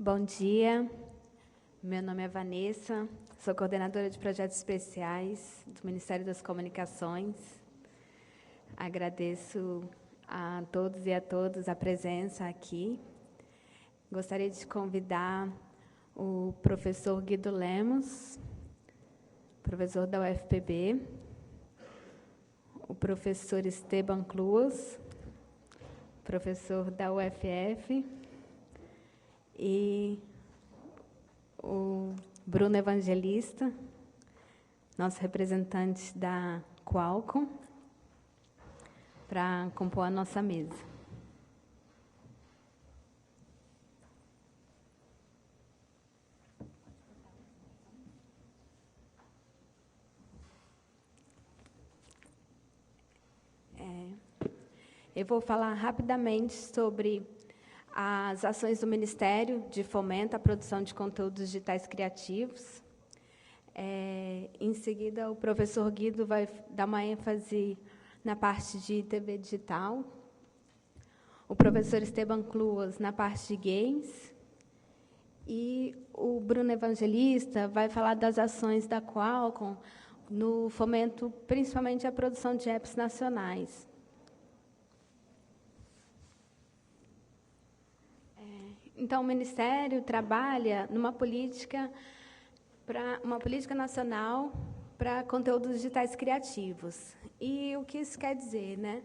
Bom dia, meu nome é Vanessa, sou coordenadora de projetos especiais do Ministério das Comunicações. Agradeço a todos e a todas a presença aqui. Gostaria de convidar o professor Guido Lemos, professor da UFPB, o professor Esteban Cluas, professor da UFF, e o Bruno Evangelista, nosso representante da Qualcomm, para compor a nossa mesa. Eu vou falar rapidamente sobre as ações do Ministério de Fomento à Produção de Conteúdos Digitais Criativos. Em seguida, o professor Guido vai dar uma ênfase na parte de TV digital, o professor Esteban Cluas na parte de games, e o Bruno Evangelista vai falar das ações da Qualcomm no fomento, principalmente, à produção de apps nacionais. Então, o Ministério trabalha numa política nacional para conteúdos digitais criativos. E o que isso quer dizer, né?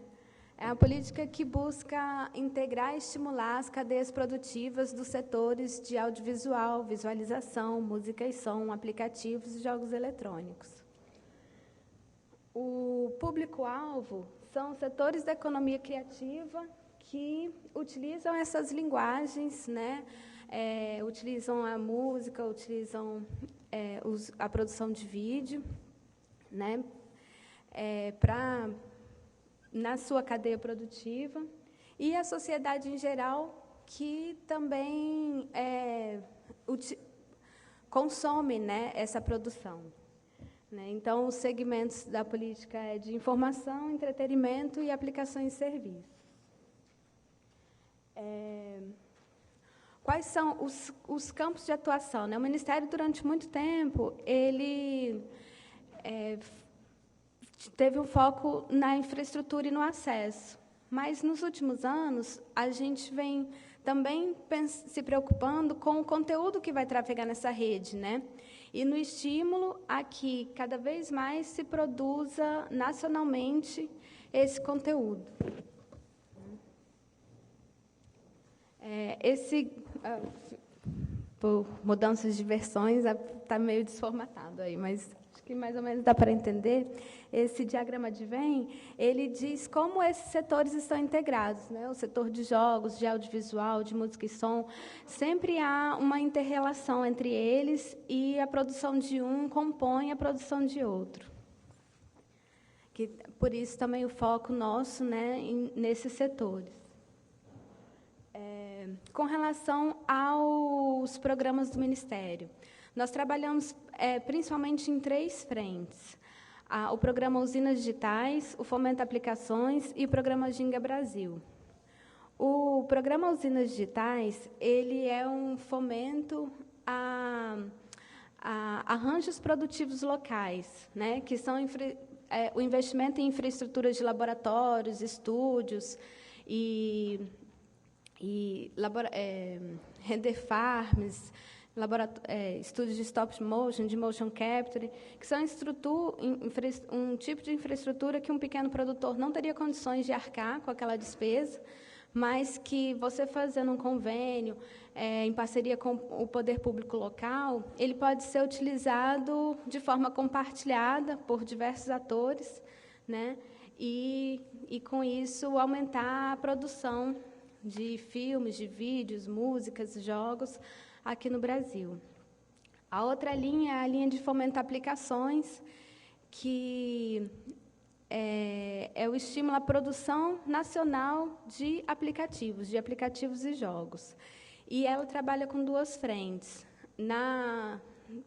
É uma política que busca integrar e estimular as cadeias produtivas dos setores de audiovisual, visualização, música e som, aplicativos e jogos eletrônicos. O público-alvo são os setores da economia criativa que utilizam essas linguagens, né? Utilizam a música, utilizam a produção de vídeo, né? Na sua cadeia produtiva, e a sociedade em geral, que também consome, né, essa produção. Né? Então, os segmentos da política é de informação, entretenimento e aplicações e serviços. Quais são os campos de atuação? Né? O Ministério, durante muito tempo, ele teve um foco na infraestrutura e no acesso. Mas, nos últimos anos, a gente vem também se preocupando com o conteúdo que vai trafegar nessa rede, né? E no estímulo a que, cada vez mais, se produza nacionalmente esse conteúdo. Por mudanças de versões, está meio desformatado aí, mas acho que mais ou menos dá para entender. Esse diagrama de Venn, ele diz como esses setores estão integrados, né? O setor de jogos, de audiovisual, de música e som, sempre há uma inter-relação entre eles, e a produção de um compõe a produção de outro. Por isso, também, o foco nosso, né, nesses setores. Com relação aos programas do Ministério, nós trabalhamos principalmente em 3 frentes. O programa Usinas Digitais, o Fomento a Aplicações e o programa Ginga Brasil. O programa Usinas Digitais, ele é um fomento a arranjos produtivos locais, né, que são o investimento em infraestruturas de laboratórios, estúdios render farms, estúdios de stop motion, de motion capture, que são um tipo de infraestrutura que um pequeno produtor não teria condições de arcar com aquela despesa, mas que você fazendo um convênio, em parceria com o poder público local, ele pode ser utilizado de forma compartilhada por diversos atores, né? E com isso, aumentar a produção de filmes, de vídeos, músicas, jogos aqui no Brasil. A outra linha é a linha de fomento a aplicações, que é o estímulo à produção nacional de aplicativos e jogos. E ela trabalha com 2 frentes. Na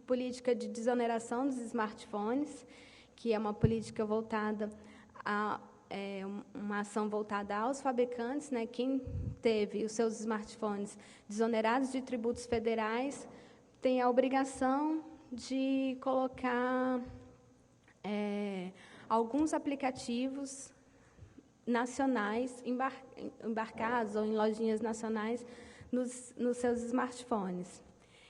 política de desoneração dos smartphones, que é uma política voltada uma ação voltada aos fabricantes, né? Quem teve os seus smartphones desonerados de tributos federais tem a obrigação de colocar alguns aplicativos nacionais embarcados ou em lojinhas nacionais nos seus smartphones.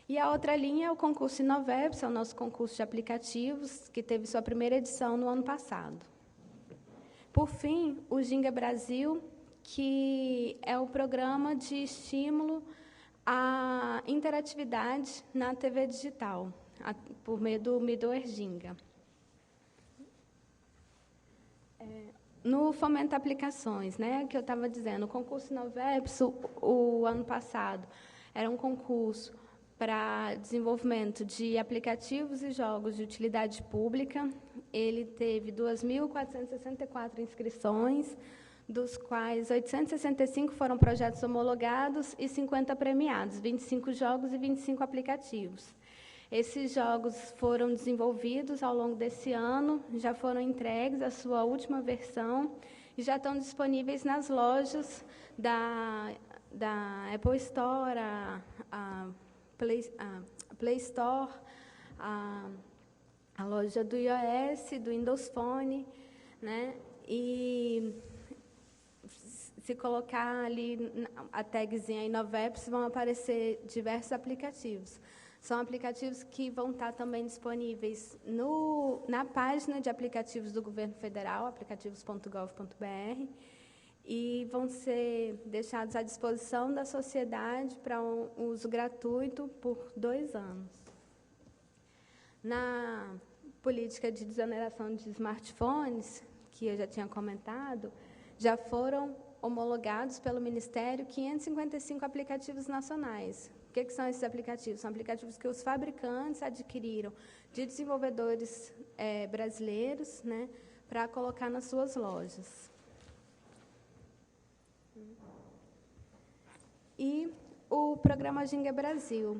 E a outra linha é o concurso Inoveps, é o nosso concurso de aplicativos, que teve sua primeira edição no ano passado. Por fim, o Ginga Brasil, que é o programa de estímulo à interatividade na TV digital, por meio do Middleware Ginga. No Fomento Aplicações, né, que eu estava dizendo, o concurso Inoveps, o ano passado, era um concurso para desenvolvimento de aplicativos e jogos de utilidade pública. Ele teve 2.464 inscrições, dos quais 865 foram projetos homologados e 50 premiados, 25 jogos e 25 aplicativos. Esses jogos foram desenvolvidos ao longo desse ano, já foram entregues a sua última versão e já estão disponíveis nas lojas da Apple Store, a Play Store, a loja do iOS, do Windows Phone, né? E se colocar ali a tagzinha Inoveps, vão aparecer diversos aplicativos. São aplicativos que vão estar também disponíveis na página de aplicativos do Governo Federal, aplicativos.gov.br, e vão ser deixados à disposição da sociedade para um uso gratuito por 2 anos. Na política de desoneração de smartphones, que eu já tinha comentado, já foram homologados pelo Ministério 555 aplicativos nacionais. O que são esses aplicativos? São aplicativos que os fabricantes adquiriram de desenvolvedores brasileiros, né, para colocar nas suas lojas. E o programa Ginga Brasil.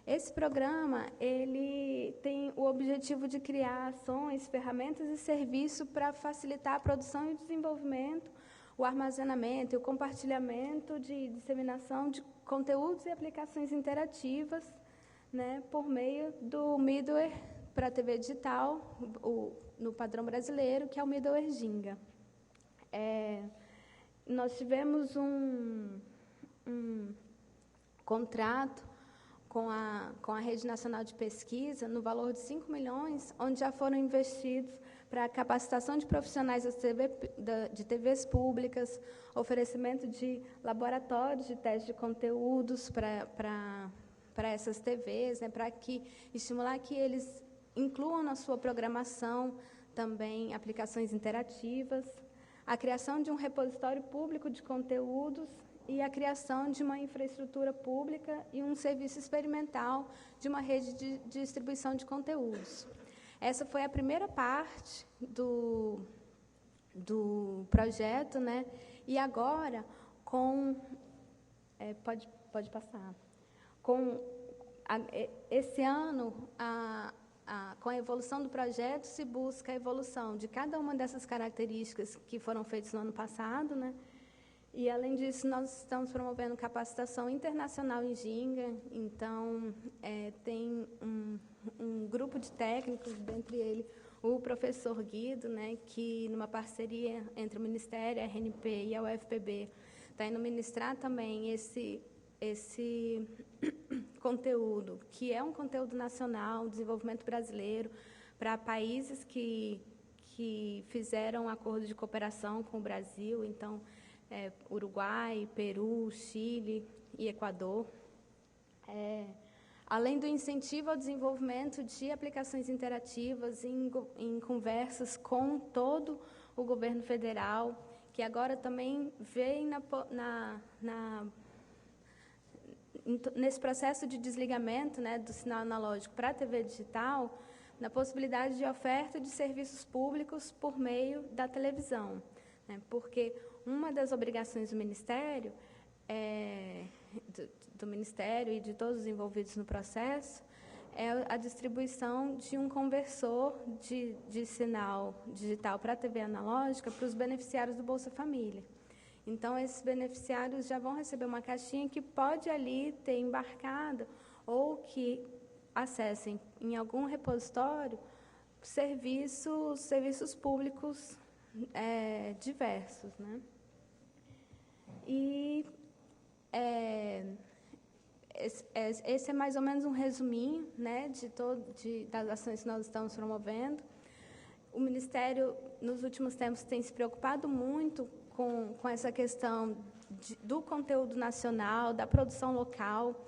Esse programa ele tem o objetivo de criar ações, ferramentas e serviços para facilitar a produção e o desenvolvimento, o armazenamento e o compartilhamento de disseminação de conteúdos e aplicações interativas, né, por meio do Middleware para TV digital, no padrão brasileiro, que é o Middleware Ginga. Nós tivemos um contrato com a Rede Nacional de Pesquisa, no valor de 5 milhões, onde já foram investidos para a capacitação de profissionais de TVs públicas, oferecimento de laboratórios de teste de conteúdos para essas TVs, né, para estimular que eles incluam na sua programação também aplicações interativas, a criação de um repositório público de conteúdos e a criação de uma infraestrutura pública e um serviço experimental de uma rede de distribuição de conteúdos. Essa foi a primeira parte do projeto, né? E agora, pode passar. Esse ano, com a evolução do projeto, se busca a evolução de cada uma dessas características que foram feitas no ano passado, né? E, além disso, nós estamos promovendo capacitação internacional em Ginga. Então, tem um grupo de técnicos, dentre eles o professor Guido, né, que, numa parceria entre o Ministério, a RNP e a UFPB, está indo ministrar também esse conteúdo, que é um conteúdo nacional, desenvolvimento brasileiro, para países que fizeram acordo de cooperação com o Brasil. Então, Uruguai, Peru, Chile e Equador. Além do incentivo ao desenvolvimento de aplicações interativas em conversas com todo o governo federal, que agora também vem nesse processo de desligamento, né, do sinal analógico para a TV digital, na possibilidade de oferta de serviços públicos por meio da televisão, né, porque uma das obrigações do Ministério, do Ministério e de todos os envolvidos no processo, é a distribuição de um conversor de sinal digital para a TV analógica para os beneficiários do Bolsa Família. Então, esses beneficiários já vão receber uma caixinha que pode ali ter embarcado ou que acessem em algum repositório serviços públicos diversos, né? E esse é mais ou menos um resuminho, né, das ações que nós estamos promovendo. O Ministério, nos últimos tempos, tem se preocupado muito com essa questão do conteúdo nacional, da produção local,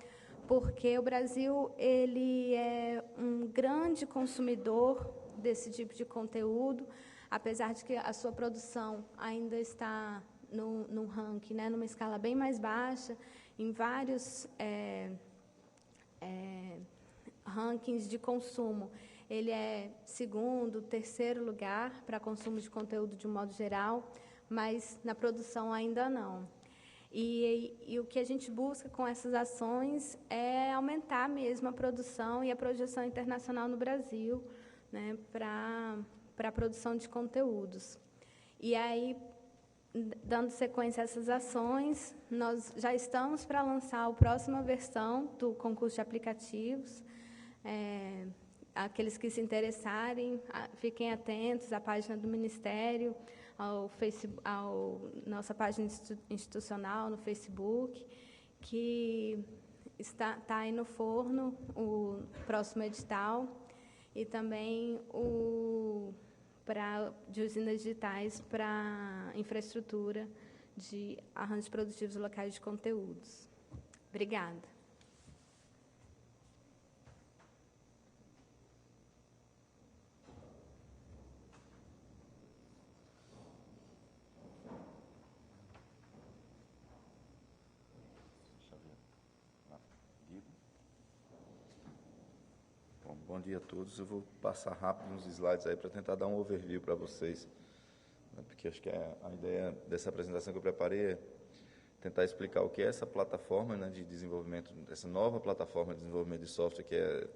porque o Brasil ele é um grande consumidor desse tipo de conteúdo, apesar de que a sua produção ainda está num ranking, né, numa escala bem mais baixa, em vários rankings de consumo. Ele é segundo, terceiro lugar para consumo de conteúdo de um modo geral, mas na produção ainda não. E o que a gente busca com essas ações é aumentar mesmo a produção e a projeção internacional no Brasil, né, para a produção de conteúdos. E aí, dando sequência a essas ações, nós já estamos para lançar a próxima versão do concurso de aplicativos. Aqueles que se interessarem, fiquem atentos à página do Ministério, nossa página institucional no Facebook, que está aí no forno o próximo edital, e também de usinas digitais para infraestrutura de arranjos produtivos locais de conteúdos. Obrigada. Bom dia a todos. Eu vou passar rápido uns slides aí para tentar dar um overview para vocês, né, porque acho que a ideia dessa apresentação que eu preparei é tentar explicar o que é essa plataforma, né, de desenvolvimento, essa nova plataforma de desenvolvimento de software que é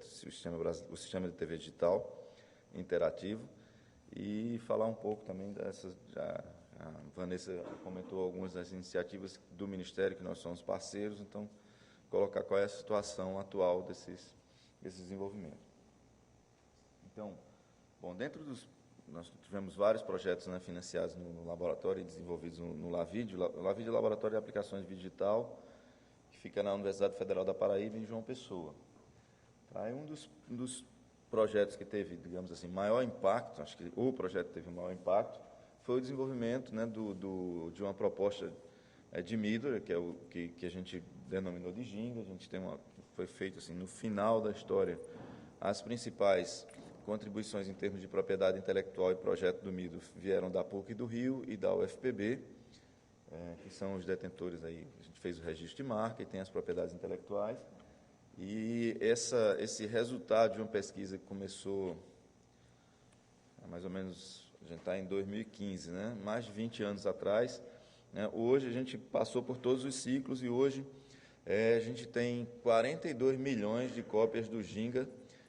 o sistema de TV digital interativo, e falar um pouco também dessas. A Vanessa comentou algumas das iniciativas do Ministério que nós somos parceiros, então colocar qual é a situação atual desses desenvolvimentos. Então, bom, nós tivemos vários projetos, né, financiados no laboratório e desenvolvidos no LAVID. O LAVID é o Laboratório de Aplicações de Vídeo Digital, que fica na Universidade Federal da Paraíba, em João Pessoa. Aí um dos projetos que teve, digamos assim, maior impacto, acho que o projeto que teve maior impacto, foi o desenvolvimento, né, de uma proposta de middleware, que é o que a gente denominou de Ginga. A gente foi feito assim, no final da história, as principais contribuições em termos de propriedade intelectual e projeto do middleware vieram da PUC do Rio e da UFPB, que são os detentores aí. A gente fez o registro de marca e tem as propriedades intelectuais. E esse resultado de uma pesquisa que começou mais ou menos, a gente está em 2015, né? Mais de 20 anos atrás, né? Hoje a gente passou por todos os ciclos e hoje a gente tem 42 milhões de cópias do Ginga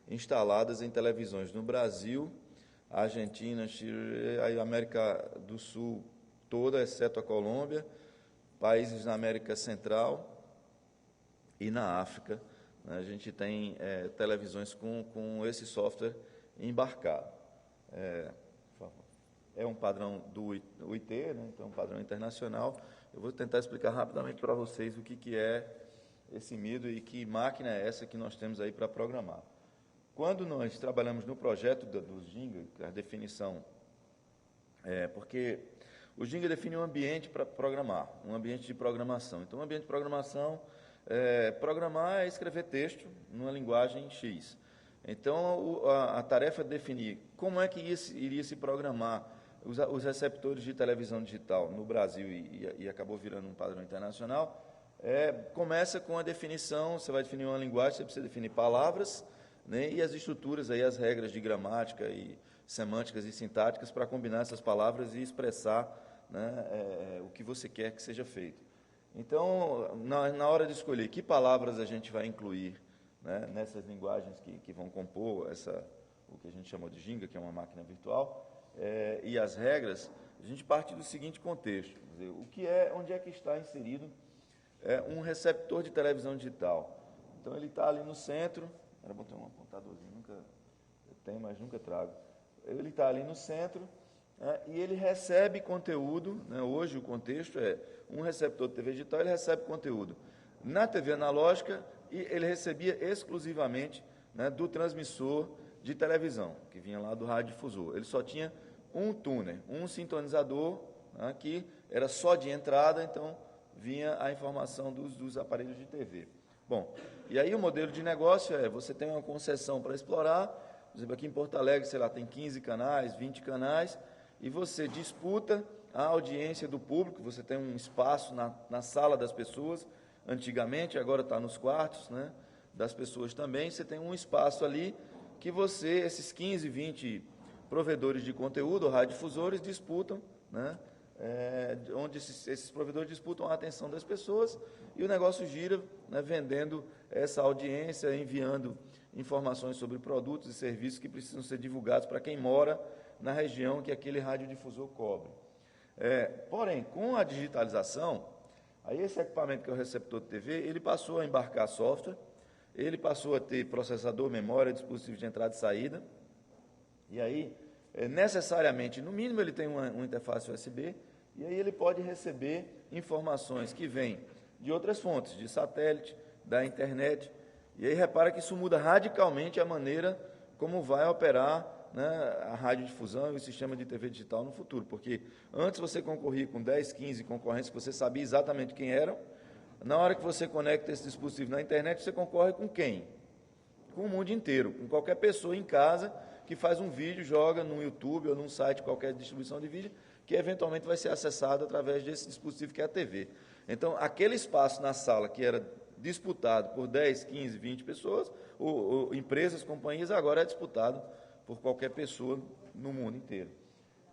instaladas em televisões no Brasil, Argentina, Chile, a América do Sul toda, exceto a Colômbia, países na América Central e na África. A gente tem televisões com esse software embarcado. É um padrão do UIT, né? Então é um padrão internacional. Eu vou tentar explicar rapidamente para vocês o que é esse middleware e que máquina é essa que nós temos aí para programar. Quando nós trabalhamos no projeto do Ginga, a definição porque o Ginga define um ambiente para programar, um ambiente de programação. Então, um ambiente de programação, programar é escrever texto numa linguagem X. Então, a tarefa é definir como é que iria se programar os receptores de televisão digital no Brasil e acabou virando um padrão internacional. Começa com a definição, você vai definir uma linguagem, você precisa definir palavras, né, e as estruturas, aí, as regras de gramática e semânticas e sintáticas para combinar essas palavras e expressar, né, o que você quer que seja feito. Então, na hora de escolher que palavras a gente vai incluir, né, nessas linguagens que vão compor o que a gente chamou de Ginga, que é uma máquina virtual, e as regras, a gente parte do seguinte contexto, quer dizer, onde é que está inserido um receptor de televisão digital. Então, ele está ali no centro, era bom ter um apontadorzinho, mas nunca trago. Ele está ali no centro, e ele recebe conteúdo, né? Hoje o contexto é um receptor de TV digital, ele recebe conteúdo na TV analógica e ele recebia exclusivamente, né, do transmissor de televisão, que vinha lá do radiodifusor. Ele só tinha um tuner, um sintonizador, né, que era só de entrada, então vinha a informação dos aparelhos de TV. Bom, e aí o modelo de negócio você tem uma concessão para explorar, por exemplo, aqui em Porto Alegre, sei lá, tem 15 canais, 20 canais, e você disputa a audiência do público, você tem um espaço na sala das pessoas, antigamente, agora está nos quartos, né, das pessoas também, você tem um espaço ali que esses 15, 20 provedores de conteúdo, ou radiodifusores, disputam, né, onde esses provedores disputam a atenção das pessoas e o negócio gira, né, vendendo essa audiência, enviando informações sobre produtos e serviços que precisam ser divulgados para quem mora na região que aquele radiodifusor cobre. Porém, com a digitalização, aí esse equipamento que é o receptor de TV, ele passou a embarcar software, ele passou a ter processador, memória, dispositivo de entrada e saída, e aí, necessariamente, no mínimo, ele tem uma interface USB, e aí ele pode receber informações que vêm de outras fontes, de satélite, da internet, e aí repara que isso muda radicalmente a maneira como vai operar, né, a radiodifusão e o sistema de TV digital no futuro, porque antes você concorria com 10, 15 concorrentes que você sabia exatamente quem eram, na hora que você conecta esse dispositivo na internet, você concorre com quem? Com o mundo inteiro, com qualquer pessoa em casa que faz um vídeo, joga no YouTube ou num site, qualquer distribuição de vídeo, que eventualmente vai ser acessado através desse dispositivo que é a TV. Então, aquele espaço na sala que era disputado por 10, 15, 20 pessoas, ou empresas, companhias, agora é disputado por qualquer pessoa no mundo inteiro.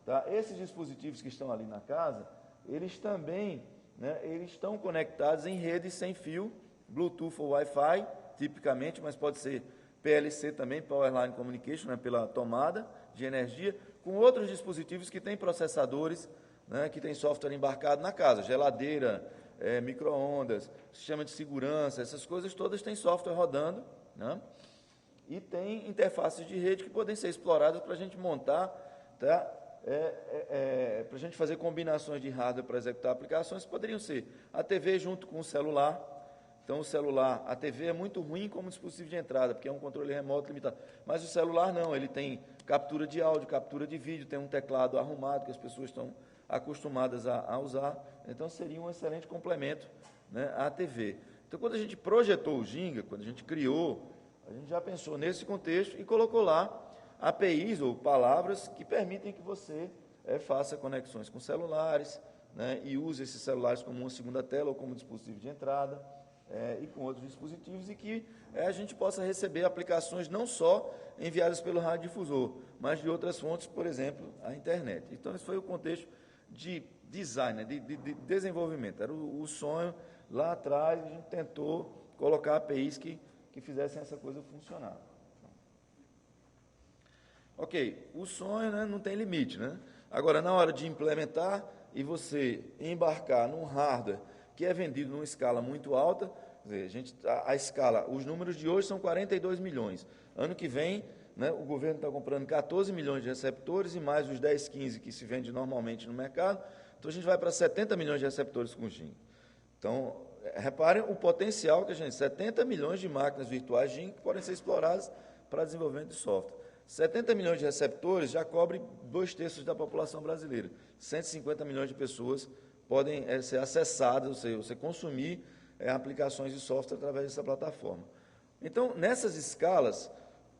Tá? Esses dispositivos que estão ali na casa, eles também, né, eles estão conectados em redes sem fio, Bluetooth ou Wi-Fi, tipicamente, mas pode ser PLC também, Power Line Communication, né, pela tomada de energia, com outros dispositivos que têm processadores, né, que têm software embarcado na casa, geladeira, micro-ondas, sistema de segurança, essas coisas todas têm software rodando, né, e tem interfaces de rede que podem ser exploradas para a gente montar, tá, para a gente fazer combinações de hardware para executar aplicações, que poderiam ser a TV junto com o celular. Então, o celular, a TV é muito ruim como dispositivo de entrada, porque é um controle remoto limitado. Mas o celular não, ele tem captura de áudio, captura de vídeo, tem um teclado arrumado que as pessoas estão acostumadas a usar. Então, seria um excelente complemento, né, à TV. Então, quando a gente projetou o Ginga, quando a gente criou, a gente já pensou nesse contexto e colocou lá APIs ou palavras que permitem que você faça conexões com celulares, né, e use esses celulares como uma segunda tela ou como dispositivo de entrada, e com outros dispositivos, e que a gente possa receber aplicações não só enviadas pelo radiodifusor, mas de outras fontes, por exemplo, a internet. Então, esse foi o contexto de design, né, de desenvolvimento. Era o sonho lá atrás, a gente tentou colocar APIs que fizessem essa coisa funcionar. Ok, o sonho, né, não tem limite, né? Agora, na hora de implementar e você embarcar num hardware que é vendido numa escala muito alta, quer dizer, a escala, os números de hoje são 42 milhões. Ano que vem, né, o governo está comprando 14 milhões de receptores e mais os 10, 15 que se vende normalmente no mercado. Então, a gente vai para 70 milhões de receptores com Ginga. Então, reparem o potencial que a gente... 70 milhões de máquinas virtuais Ginga que podem ser exploradas para desenvolvimento de software. 70 milhões de receptores já cobre 2/3 da população brasileira. 150 milhões de pessoas podem ser acessadas, ou seja, você consumir aplicações de software através dessa plataforma. Então, nessas escalas,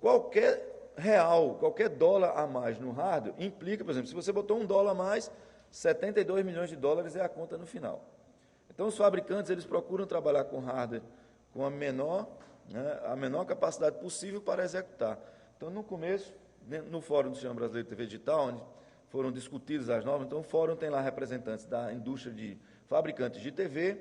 qualquer real, qualquer dólar a mais no hardware implica, por exemplo, se você botou $1 a mais, 72 milhões de dólares é a conta no final. Então, os fabricantes eles procuram trabalhar com hardware com a menor capacidade possível para executar. Então, no começo, no Fórum do Sistema Brasileiro de TV Digital, onde foram discutidas as normas, então o Fórum tem lá representantes da indústria de fabricantes de TV,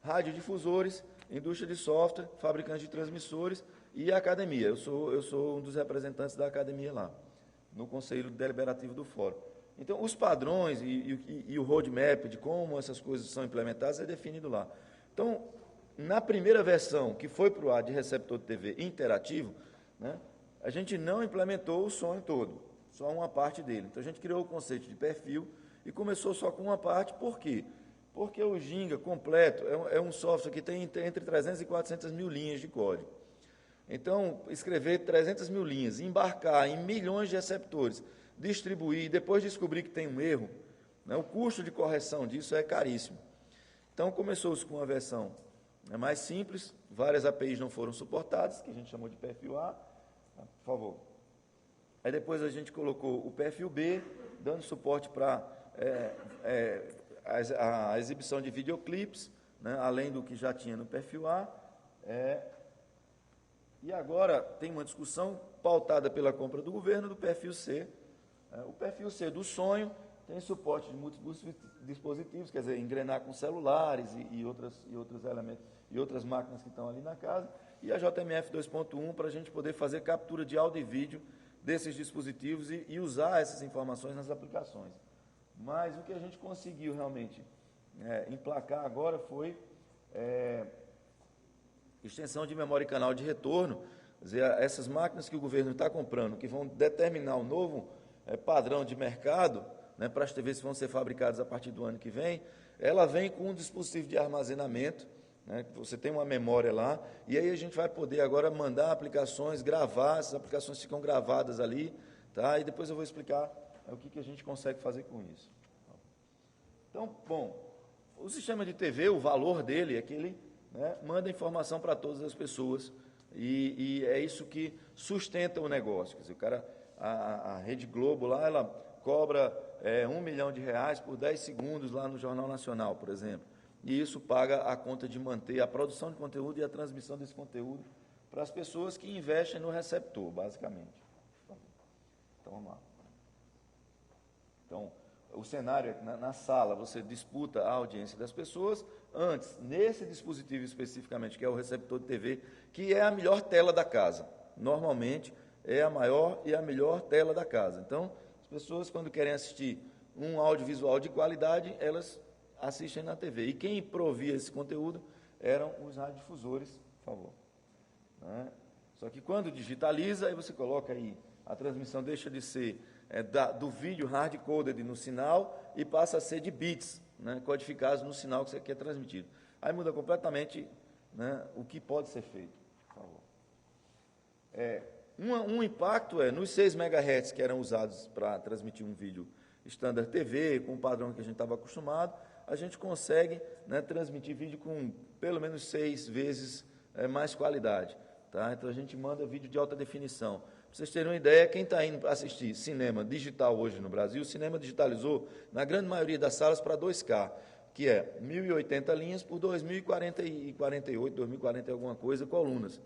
radiodifusores, indústria de software, fabricantes de transmissores e a academia. Eu sou um dos representantes da academia lá, no Conselho Deliberativo do Fórum. Então, os padrões e o roadmap de como essas coisas são implementadas é definido lá. Então, na primeira versão, que foi para o ar de receptor de TV interativo, né, a gente não implementou o sonho todo, só uma parte dele. Então, a gente criou o conceito de perfil e começou só com uma parte. Por quê? Porque o Ginga completo é um software que tem entre 300 e 400 mil linhas de código. Então, escrever 300 mil linhas, embarcar em milhões de receptores, distribuir e depois descobrir que tem um erro, né, o custo de correção disso é caríssimo. Então, começou-se com uma versão mais simples, várias APIs não foram suportadas, que a gente chamou de perfil A, por favor. Aí depois a gente colocou o perfil B, dando suporte para a exibição de videoclipes, né, além do que já tinha no perfil A. E agora tem uma discussão pautada pela compra do governo do perfil C. O perfil C do sonho tem suporte de múltiplos dispositivos, quer dizer, engrenar com celulares e outros elementos, e outras máquinas que estão ali na casa, e a JMF 2.1 para a gente poder fazer captura de áudio e vídeo desses dispositivos e usar essas informações nas aplicações. Mas o que a gente conseguiu realmente emplacar agora foi extensão de memória e canal de retorno, quer dizer, essas máquinas que o governo está comprando, que vão determinar o novo padrão de mercado, né, para as TVs que vão ser fabricadas a partir do ano que vem, ela vem com um dispositivo de armazenamento, né, você tem uma memória lá, e aí a gente vai poder agora mandar aplicações, gravar, essas aplicações ficam gravadas ali, tá? E depois eu vou explicar o que a gente consegue fazer com isso. Então, bom, o sistema de TV, o valor dele é que ele, né, manda informação para todas as pessoas, e é isso que sustenta o negócio. Quer dizer, o cara, a Rede Globo lá, ela cobra R$1 milhão por 10 segundos lá no Jornal Nacional, por exemplo. E isso paga a conta de manter a produção de conteúdo e a transmissão desse conteúdo para as pessoas que investem no receptor, basicamente. Então, vamos lá. Então, o cenário é que na sala você disputa a audiência das pessoas, antes, nesse dispositivo especificamente, que é o receptor de TV, que é a melhor tela da casa. Normalmente, é a maior e a melhor tela da casa. Então, as pessoas, quando querem assistir um audiovisual de qualidade, elas assistem na TV. E quem provia esse conteúdo eram os radiodifusores, por favor. Né? Só que quando digitaliza, aí você coloca aí, a transmissão deixa de ser do vídeo hard-coded no sinal e passa a ser de bits, né, codificados no sinal que você quer transmitir. Aí muda completamente, né, o que pode ser feito, por favor. Um impacto nos 6 MHz que eram usados para transmitir um vídeo Standard TV, com o padrão que a gente estava acostumado, a gente consegue, né, transmitir vídeo com pelo menos 6 vezes mais qualidade. Tá? Então, a gente manda vídeo de alta definição. Para vocês terem uma ideia, quem está indo assistir cinema digital hoje no Brasil, o cinema digitalizou, na grande maioria das salas, para 2K, que é 1.080 linhas por 2.048, 2.040 e alguma coisa, colunas.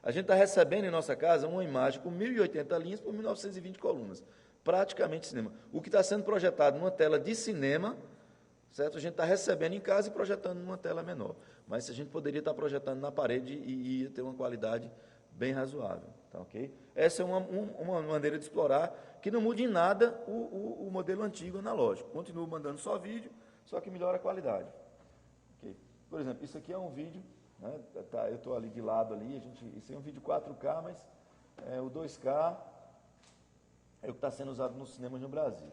A gente está recebendo em nossa casa uma imagem com 1.080 linhas por 1.920 colunas. Praticamente cinema. O que está sendo projetado numa tela de cinema, certo? A gente está recebendo em casa e projetando numa tela menor. Mas a gente poderia estar projetando na parede e ia ter uma qualidade bem razoável. Tá, okay? Essa é uma maneira de explorar que não muda em nada o modelo antigo analógico. Continua mandando só vídeo, só que melhora a qualidade. Okay? Por exemplo, isso aqui é um vídeo, né? Tá, eu estou ali de lado, ali, isso é um vídeo 4K, mas o 2K é o que está sendo usado nos cinemas no Brasil.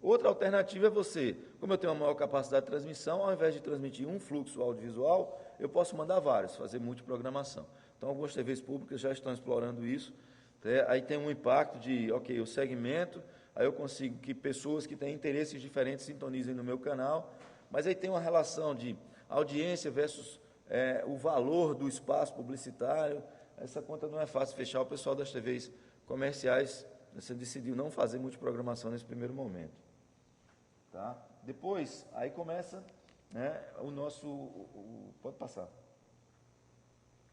Outra alternativa é você, como eu tenho uma maior capacidade de transmissão, ao invés de transmitir um fluxo audiovisual, eu posso mandar vários, fazer multiprogramação. Então, algumas TVs públicas já estão explorando isso. Aí tem um impacto de, ok, eu segmento, aí eu consigo que pessoas que têm interesses diferentes sintonizem no meu canal, mas aí tem uma relação de audiência versus o valor do espaço publicitário. Essa conta não é fácil fechar. O pessoal das TVs comerciais, você decidiu não fazer multiprogramação nesse primeiro momento. Tá? Depois, aí começa, né, o nosso... pode passar.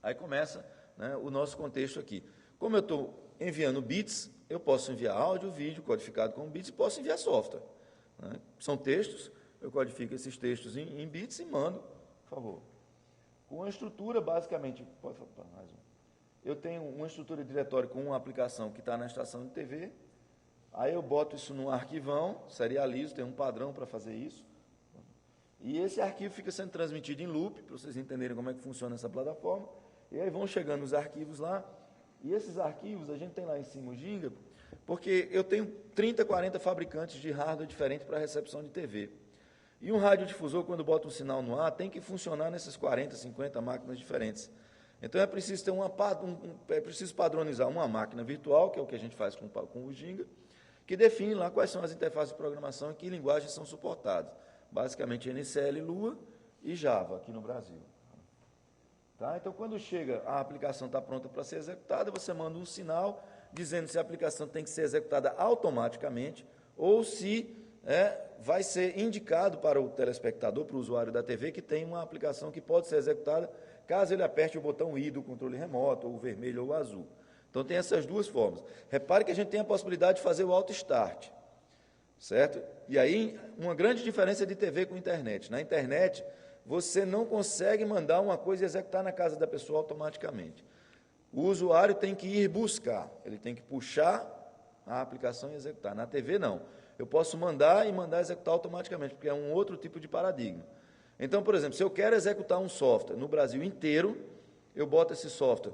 Aí começa, né, o nosso contexto aqui. Como eu estou enviando bits, eu posso enviar áudio, vídeo codificado com bits e posso enviar software. Né? São textos, eu codifico esses textos em bits e mando, por favor. Com a estrutura, basicamente, pode falar mais um. Eu tenho uma estrutura de diretório com uma aplicação que está na estação de TV, Aí eu boto isso num arquivão, serializo, tem um padrão para fazer isso. E esse arquivo fica sendo transmitido em loop, para vocês entenderem como é que funciona essa plataforma. E aí vão chegando os arquivos lá. E esses arquivos a gente tem lá em cima o Ginga, porque eu tenho 30, 40 fabricantes de hardware diferentes para recepção de TV. E um radiodifusor, quando bota um sinal no ar, tem que funcionar nessas 40, 50 máquinas diferentes. Então é preciso ter é preciso padronizar uma máquina virtual, que é o que a gente faz com o Ginga, que define lá quais são as interfaces de programação e que linguagens são suportadas. Basicamente NCL, Lua e Java, aqui no Brasil. Tá? Então, quando chega, a aplicação está pronta para ser executada, você manda um sinal dizendo se a aplicação tem que ser executada automaticamente ou se vai ser indicado para o telespectador, para o usuário da TV, que tem uma aplicação que pode ser executada caso ele aperte o botão I do controle remoto, ou o vermelho ou o azul. Então, tem essas duas formas. Repare que a gente tem a possibilidade de fazer o auto-start, certo? E aí, uma grande diferença de TV com internet. Na internet, você não consegue mandar uma coisa e executar na casa da pessoa automaticamente. O usuário tem que ir buscar, ele tem que puxar a aplicação e executar. Na TV, não. Eu posso mandar e mandar executar automaticamente, porque é um outro tipo de paradigma. Então, por exemplo, se eu quero executar um software no Brasil inteiro, eu boto esse software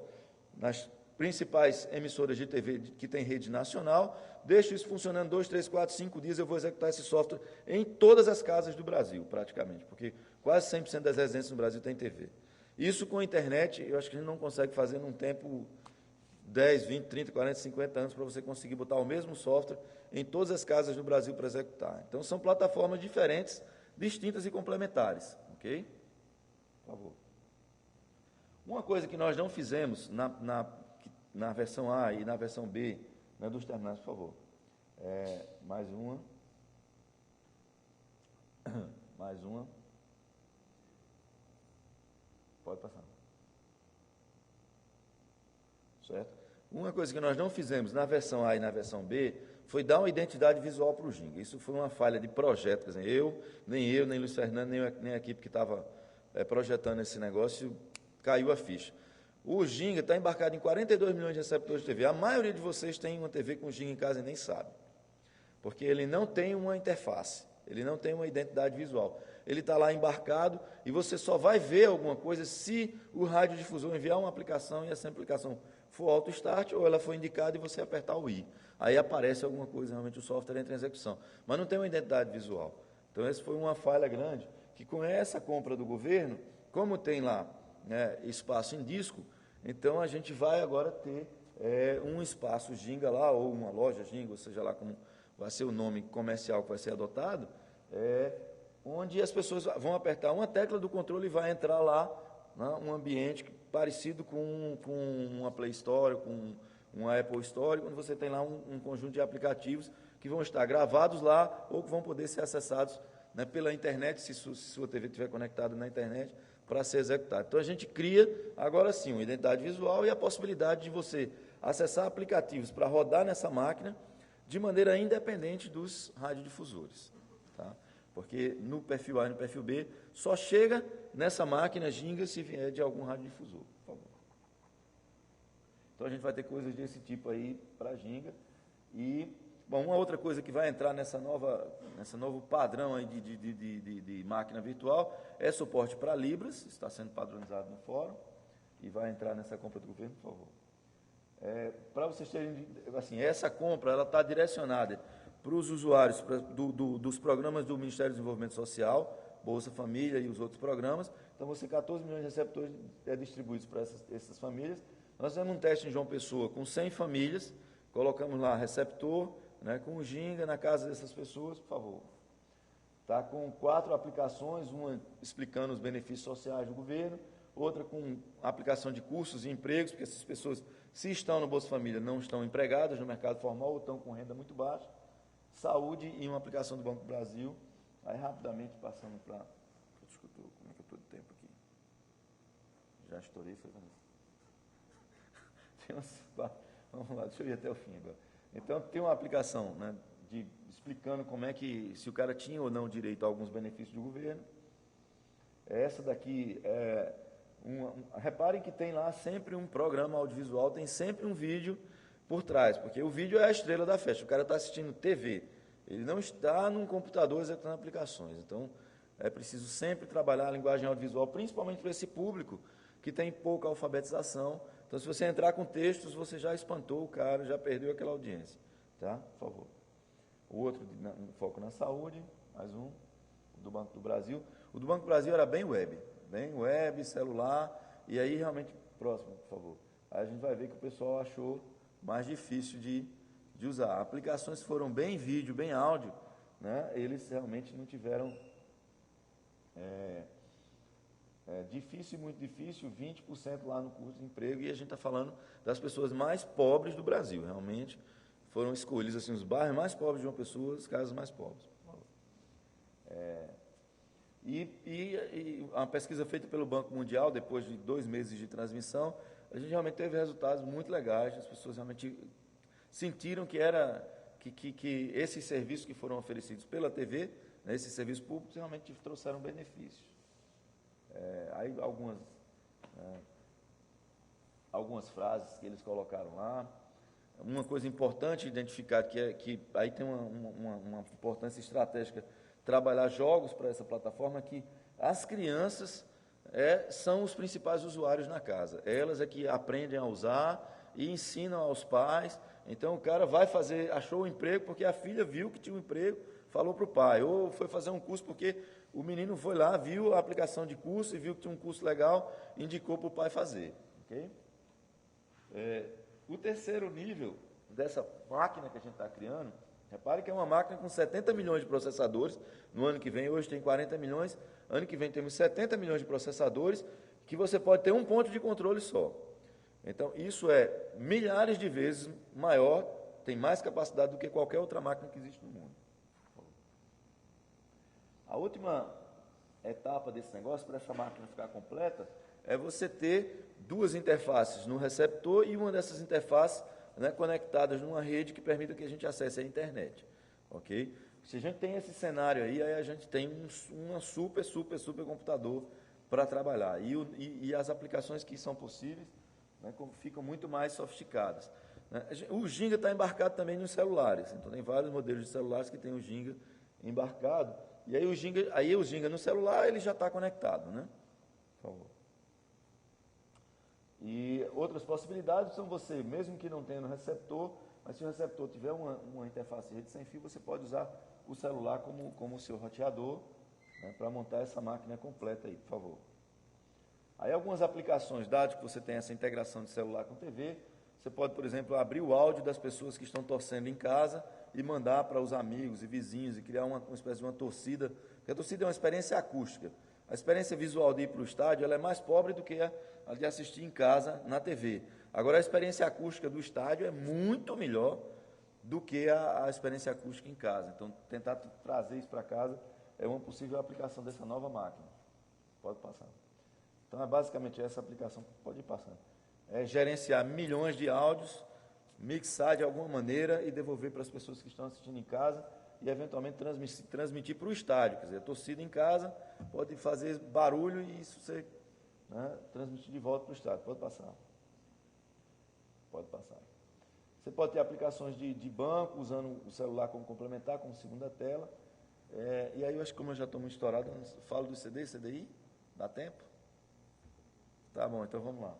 nas principais emissoras de TV que tem rede nacional, deixo isso funcionando 2, 3, 4, 5 dias, eu vou executar esse software em todas as casas do Brasil, praticamente, porque quase 100% das residências no Brasil tem TV. Isso com a internet, eu acho que a gente não consegue fazer num tempo 10, 20, 30, 40, 50 anos para você conseguir botar o mesmo software em todas as casas do Brasil para executar. Então, são plataformas diferentes, distintas e complementares. Ok? Por favor. Uma coisa que nós não fizemos na versão A e na versão B, né, dos terminais, por favor. Mais uma. Mais uma. Pode passar. Certo? Uma coisa que nós não fizemos na versão A e na versão B foi dar uma identidade visual para o Ginga. Isso foi uma falha de projeto. Quer dizer, nem Luiz Fernando, nem a equipe que estava projetando esse negócio, caiu a ficha. O Ginga está embarcado em 42 milhões de receptores de TV. A maioria de vocês tem uma TV com Ginga em casa e nem sabe. Porque ele não tem uma interface, ele não tem uma identidade visual. Ele está lá embarcado e você só vai ver alguma coisa se o radiodifusor enviar uma aplicação e essa aplicação for auto-start ou ela for indicada e você apertar o I. Aí aparece alguma coisa, realmente o software entra em execução. Mas não tem uma identidade visual. Então, essa foi uma falha grande, que com essa compra do governo, como tem lá, né, espaço em disco, então a gente vai agora ter um espaço Ginga lá, ou uma loja Ginga, ou seja lá como vai ser o nome comercial que vai ser adotado, onde as pessoas vão apertar uma tecla do controle e vai entrar lá, né, um ambiente parecido com uma Play Store, com uma Apple Store, onde você tem lá um conjunto de aplicativos que vão estar gravados lá ou que vão poder ser acessados, né, pela internet, se sua TV estiver conectada na internet, para ser executado. Então, a gente cria, agora sim, uma identidade visual e a possibilidade de você acessar aplicativos para rodar nessa máquina de maneira independente dos radiodifusores. Tá? Porque no perfil A e no perfil B, só chega nessa máquina Ginga se vier de algum radiodifusor. Por favor. Então, a gente vai ter coisas desse tipo aí para Ginga. E, bom, uma outra coisa que vai entrar nesse novo padrão aí de máquina virtual é suporte para Libras, está sendo padronizado no fórum, e vai entrar nessa compra do governo, por favor. Para vocês terem, assim, essa compra ela está direcionada para os usuários dos programas do Ministério do Desenvolvimento Social, Bolsa Família e os outros programas. Então, você 14 milhões de receptores distribuídos para essas famílias. Nós fizemos um teste em João Pessoa com 100 famílias, colocamos lá receptor, né, com o Ginga na casa dessas pessoas, por favor. Está com 4 aplicações, uma explicando os benefícios sociais do governo, outra com aplicação de cursos e empregos, porque essas pessoas, se estão no Bolsa Família, não estão empregadas no mercado formal ou estão com renda muito baixa. Saúde e uma aplicação do Banco do Brasil. Aí, rapidamente, passando para... Como é que eu estou de tempo aqui? Já estourei, foi... Vamos lá, deixa eu ir até o fim agora. Então, tem uma aplicação, né, explicando como é que, se o cara tinha ou não direito a alguns benefícios do governo. Essa daqui reparem que tem lá sempre um programa audiovisual, tem sempre um vídeo por trás, porque o vídeo é a estrela da festa, o cara está assistindo TV, ele não está num computador executando aplicações. Então, é preciso sempre trabalhar a linguagem audiovisual, principalmente para esse público que tem pouca alfabetização. Então, se você entrar com textos, você já espantou o cara, já perdeu aquela audiência. Tá? Por favor. O outro, foco na saúde, mais um, do Banco do Brasil. O do Banco do Brasil era bem web, celular, e aí realmente, próximo, por favor. Aí a gente vai ver que o pessoal achou mais difícil de usar. Aplicações que foram bem vídeo, bem áudio, né, eles realmente não tiveram difícil e muito difícil, 20% lá no curso de emprego, e a gente está falando das pessoas mais pobres do Brasil, realmente foram escolhidos assim, os bairros mais pobres de uma pessoa, as casas mais pobres. E a pesquisa feita pelo Banco Mundial, depois de 2 meses de transmissão, a gente realmente teve resultados muito legais, as pessoas realmente sentiram que esses serviços que foram oferecidos pela TV, né, esses serviços públicos, realmente trouxeram benefícios. Aí algumas frases que eles colocaram lá. Uma coisa importante identificar, que aí tem uma importância estratégica, trabalhar jogos para essa plataforma, que as crianças são os principais usuários na casa. Elas é que aprendem a usar e ensinam aos pais. Então, o cara achou um emprego porque a filha viu que tinha um emprego, falou para o pai, ou foi fazer um curso porque o menino foi lá, viu a aplicação de curso e viu que tinha um curso legal, indicou para o pai fazer. Okay? O terceiro nível dessa máquina que a gente está criando, repare que é uma máquina com 70 milhões de processadores, no ano que vem, hoje tem 40 milhões, ano que vem temos 70 milhões de processadores, que você pode ter um ponto de controle só. Então, isso é milhares de vezes maior, tem mais capacidade do que qualquer outra máquina que existe no mundo. A última etapa desse negócio, para essa máquina ficar completa, é você ter 2 interfaces no receptor e uma dessas interfaces, né, conectadas numa rede que permita que a gente acesse a internet. Ok? Se a gente tem esse cenário aí a gente tem um super computador para trabalhar. E as aplicações que são possíveis, né, ficam muito mais sofisticadas. Né? O Ginga está embarcado também nos celulares. Então, tem vários modelos de celulares que tem o Ginga embarcado. E aí o Ginga no celular ele já está conectado. Né? Por favor. E outras possibilidades são você, mesmo que não tenha no receptor, mas se o receptor tiver uma interface de rede sem fio, você pode usar o celular como seu roteador, né, para montar essa máquina completa aí, por favor. Aí algumas aplicações, dados que você tem essa integração de celular com TV, você pode, por exemplo, abrir o áudio das pessoas que estão torcendo em casa e mandar para os amigos e vizinhos e criar uma espécie de uma torcida, porque a torcida é uma experiência acústica. A experiência visual de ir para o estádio ela é mais pobre do que a de assistir em casa na TV. Agora, a experiência acústica do estádio é muito melhor do que a experiência acústica em casa. Então, tentar trazer isso para casa é uma possível aplicação dessa nova máquina. Pode passar. Então, é basicamente essa aplicação. Pode ir passando. É gerenciar milhões de áudios, mixar de alguma maneira e devolver para as pessoas que estão assistindo em casa e, eventualmente, transmitir para o estádio. Quer dizer, a torcida em casa pode fazer barulho e isso ser, né, transmitir de volta para o estádio. Pode passar. Pode passar. Você pode ter aplicações de banco, usando o celular como complementar, como segunda tela. E aí, eu acho que como eu já estou muito estourado, eu falo do CDI? Dá tempo? Tá bom, então vamos lá.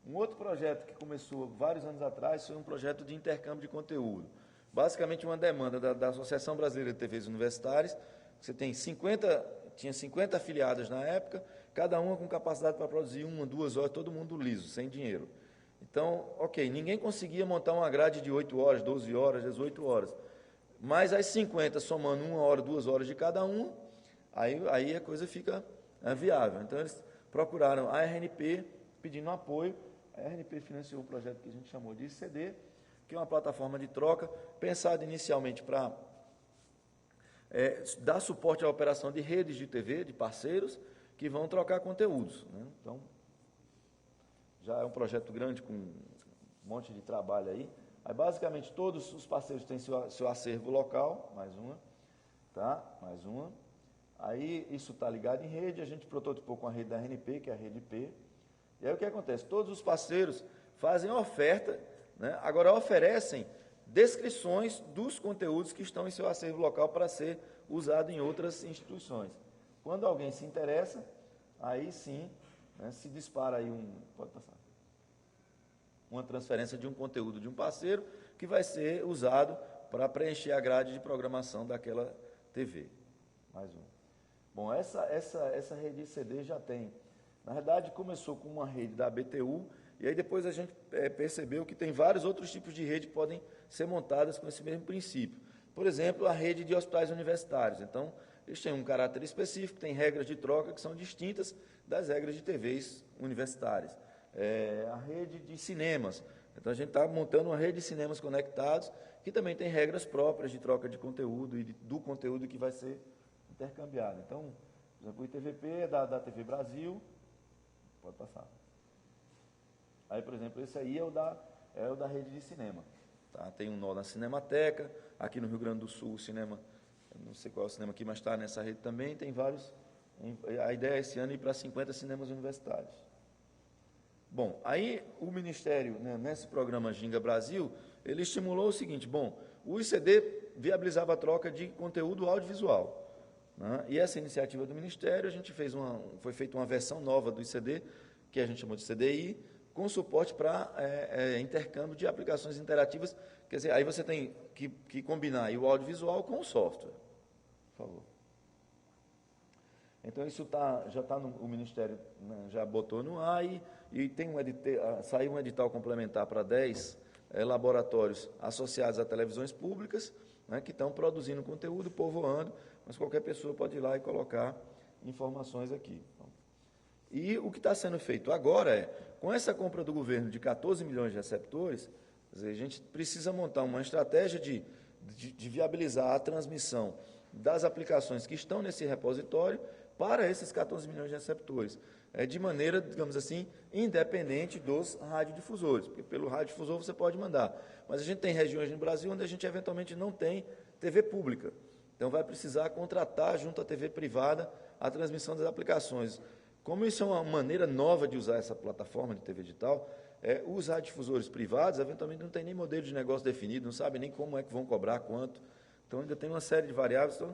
Um outro projeto que começou vários anos atrás foi um projeto de intercâmbio de conteúdo. Basicamente uma demanda da Associação Brasileira de TVs Universitárias. Você tinha 50 afiliadas na época, cada uma com capacidade para produzir 1, 2 horas, todo mundo liso, sem dinheiro. Então, ok, ninguém conseguia montar uma grade de 8 horas, 12 horas, 18 horas. Mas as 50, somando 1 hora, 2 horas de cada um, aí a coisa fica viável. Então, eles procuraram a RNP pedindo apoio. A RNP financiou um projeto que a gente chamou de ICD, que é uma plataforma de troca, pensada inicialmente para dar suporte à operação de redes de TV, de parceiros, que vão trocar conteúdos. Né? Então, já é um projeto grande, com um monte de trabalho aí. Aí, basicamente, todos os parceiros têm seu acervo local, mais uma, tá? Mais uma. Aí, isso está ligado em rede, a gente prototipou com a rede da RNP, que é a rede IP. E aí, o que acontece? Todos os parceiros fazem oferta né? Agora oferecem descrições dos conteúdos que estão em seu acervo local para ser usado em outras instituições. Quando alguém se interessa, aí sim, né, se dispara aí uma transferência de um conteúdo de um parceiro que vai ser usado para preencher a grade de programação daquela TV. Mais um. Bom, essa rede ICD já tem. Na verdade, começou com uma rede da BTU, e aí depois a gente percebeu que tem vários outros tipos de rede que podem ser montadas com esse mesmo princípio. Por exemplo, a rede de hospitais universitários. Então, eles têm um caráter específico, têm regras de troca que são distintas das regras de TVs universitárias. A rede de cinemas. Então, a gente está montando uma rede de cinemas conectados, que também tem regras próprias de troca de conteúdo e do conteúdo que vai ser intercambiado. Então, por exemplo, o ITVP é da TV Brasil. Pode passar. Aí, por exemplo, esse aí é o da rede de cinema. Tá? Tem um nó na Cinemateca. Aqui no Rio Grande do Sul, o cinema, eu não sei qual é o cinema aqui, mas está nessa rede também. Tem vários. A ideia é esse ano ir para 50 cinemas universitários. Bom, aí o Ministério, né, nesse programa Ginga Brasil, ele estimulou o seguinte: bom, o ICD viabilizava a troca de conteúdo audiovisual. Né, e essa iniciativa do Ministério, a gente foi feita uma versão nova do ICD, que a gente chamou de CDI, com suporte para intercâmbio de aplicações interativas. Quer dizer, aí você tem que combinar aí o audiovisual com o software. Por favor. Então, isso já está o Ministério, né, já botou no ar e tem saiu um edital complementar para 10 laboratórios associados a televisões públicas, né, que estão produzindo conteúdo, povoando, mas qualquer pessoa pode ir lá e colocar informações aqui. E o que está sendo feito agora com essa compra do governo de 14 milhões de receptores, quer dizer, a gente precisa montar uma estratégia de viabilizar a transmissão das aplicações que estão nesse repositório para esses 14 milhões de receptores, de maneira, digamos assim, independente dos radiodifusores, porque pelo radiodifusor você pode mandar. Mas a gente tem regiões no Brasil onde a gente eventualmente não tem TV pública, então vai precisar contratar junto à TV privada a transmissão das aplicações. Como isso é uma maneira nova de usar essa plataforma de TV digital, os radiodifusores privados, eventualmente, não tem nem modelo de negócio definido, não sabem nem como é que vão cobrar, quanto. Então, ainda tem uma série de variáveis. Então,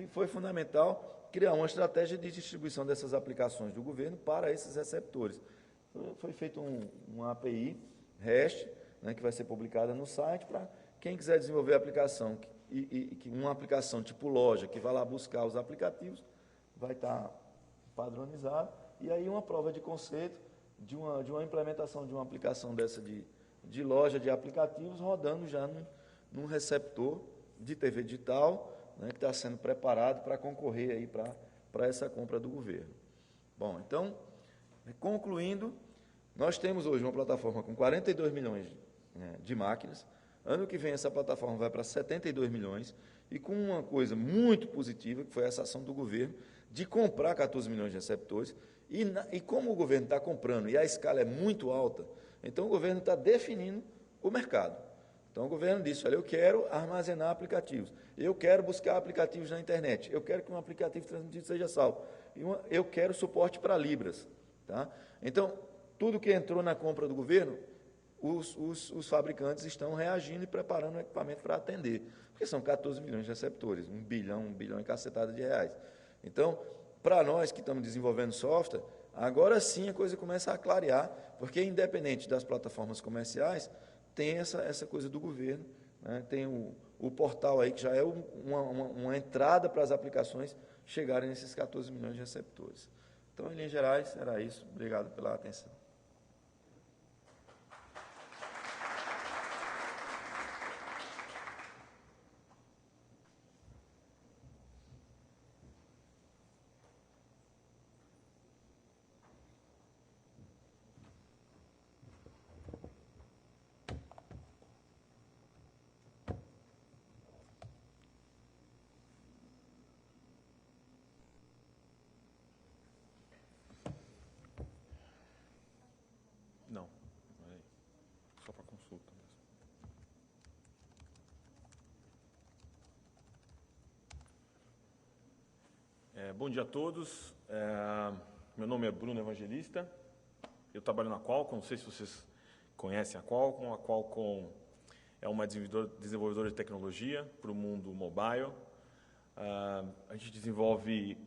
foi fundamental criar uma estratégia de distribuição dessas aplicações do governo para esses receptores. Então, foi feita uma API, REST, né, que vai ser publicada no site, para quem quiser desenvolver a aplicação, uma aplicação tipo loja, que vai lá buscar os aplicativos, vai estar padronizado, e aí uma prova de conceito de uma implementação de uma aplicação dessa de loja de aplicativos rodando já num receptor de TV digital, né, que está sendo preparado para concorrer aí para essa compra do governo. Bom, então, concluindo, nós temos hoje uma plataforma com 42 milhões de máquinas. Ano que vem essa plataforma vai para 72 milhões, e com uma coisa muito positiva, que foi essa ação do governo, de comprar 14 milhões de receptores, e como o governo está comprando e a escala é muito alta, então o governo está definindo o mercado. Então o governo disse: olha, eu quero armazenar aplicativos, eu quero buscar aplicativos na internet, eu quero que um aplicativo transmitido seja salvo, eu quero suporte para Libras. Tá? Então, tudo que entrou na compra do governo, os fabricantes estão reagindo e preparando o equipamento para atender, porque são 14 milhões de receptores, 1 bilhão e cacetada de reais. Então, para nós que estamos desenvolvendo software, agora sim a coisa começa a clarear, porque independente das plataformas comerciais, tem essa coisa do governo, né? Tem o portal aí que já é uma entrada para as aplicações chegarem nesses 14 milhões de receptores. Então, em linhas gerais, era isso. Obrigado pela atenção. Não, só para consulta mesmo. Bom dia a todos. Meu nome é Bruno Evangelista. Eu trabalho na Qualcomm. Não sei se vocês conhecem a Qualcomm é uma desenvolvedora de tecnologia para o mundo mobile. A gente desenvolve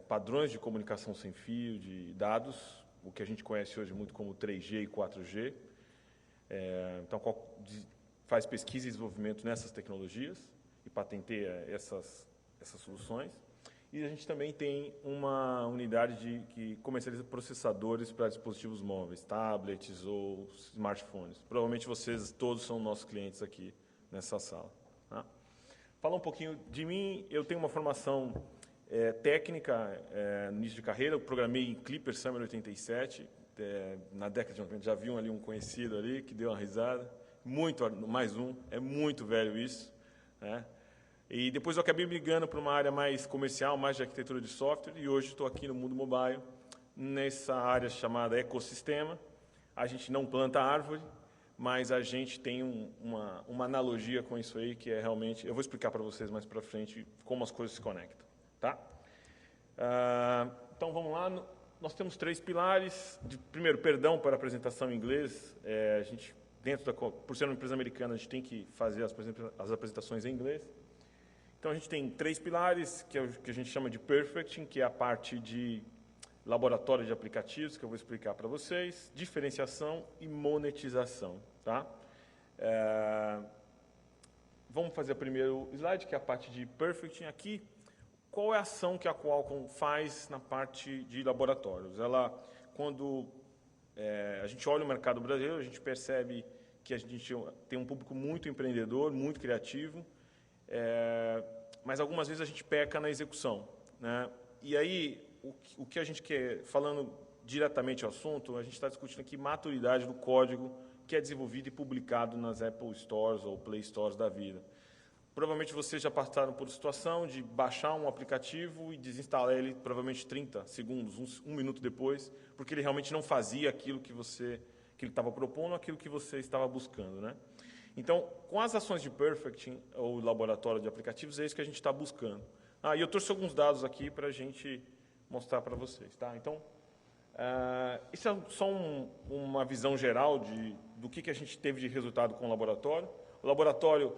padrões de comunicação sem fio, de dados, o que a gente conhece hoje muito como 3G e 4G. Então, faz pesquisa e desenvolvimento nessas tecnologias e patenteia essas soluções. E a gente também tem uma unidade que comercializa processadores para dispositivos móveis, tablets ou smartphones. Provavelmente vocês todos são nossos clientes aqui nessa sala. Tá? Falar um pouquinho de mim, eu tenho uma formação técnica no início de carreira, eu programei em Clipper Summer 87, na década de 90, já viu ali um conhecido ali que deu uma risada, mais um, é muito velho isso, né? E depois eu acabei migrando para uma área mais comercial, mais de arquitetura de software, e hoje estou aqui no mundo mobile, nessa área chamada ecossistema. A gente não planta árvore, mas a gente tem uma analogia com isso aí, que é realmente... Eu vou explicar para vocês mais para frente como as coisas se conectam. Tá? Então, vamos lá. Nós temos 3 pilares. Primeiro, perdão para a apresentação em inglês. A gente, por ser uma empresa americana, a gente tem que fazer as apresentações em inglês. Então, a gente tem 3 pilares, que é o que a gente chama de Perfecting, que é a parte de laboratório de aplicativos, que eu vou explicar para vocês, diferenciação e monetização. Tá? Vamos fazer o primeiro slide, que é a parte de Perfecting aqui. Qual é a ação que a Qualcomm faz na parte de laboratórios? Quando a gente olha o mercado brasileiro, a gente percebe que a gente tem um público muito empreendedor, muito criativo, mas algumas vezes a gente peca na execução, né? E aí, o que a gente quer, falando diretamente ao assunto, a gente está discutindo aqui maturidade do código que é desenvolvido e publicado nas Apple Stores ou Play Stores da vida. Provavelmente vocês já passaram por situação de baixar um aplicativo e desinstalar ele provavelmente 30 segundos, um minuto depois, porque ele realmente não fazia aquilo que ele estava propondo, aquilo que você estava buscando, né? Então, com as ações de Perfecting, ou laboratório de aplicativos, é isso que a gente está buscando. E eu trouxe alguns dados aqui para a gente mostrar para vocês. Tá? Então, isso é só uma visão geral do que a gente teve de resultado com o laboratório. O laboratório,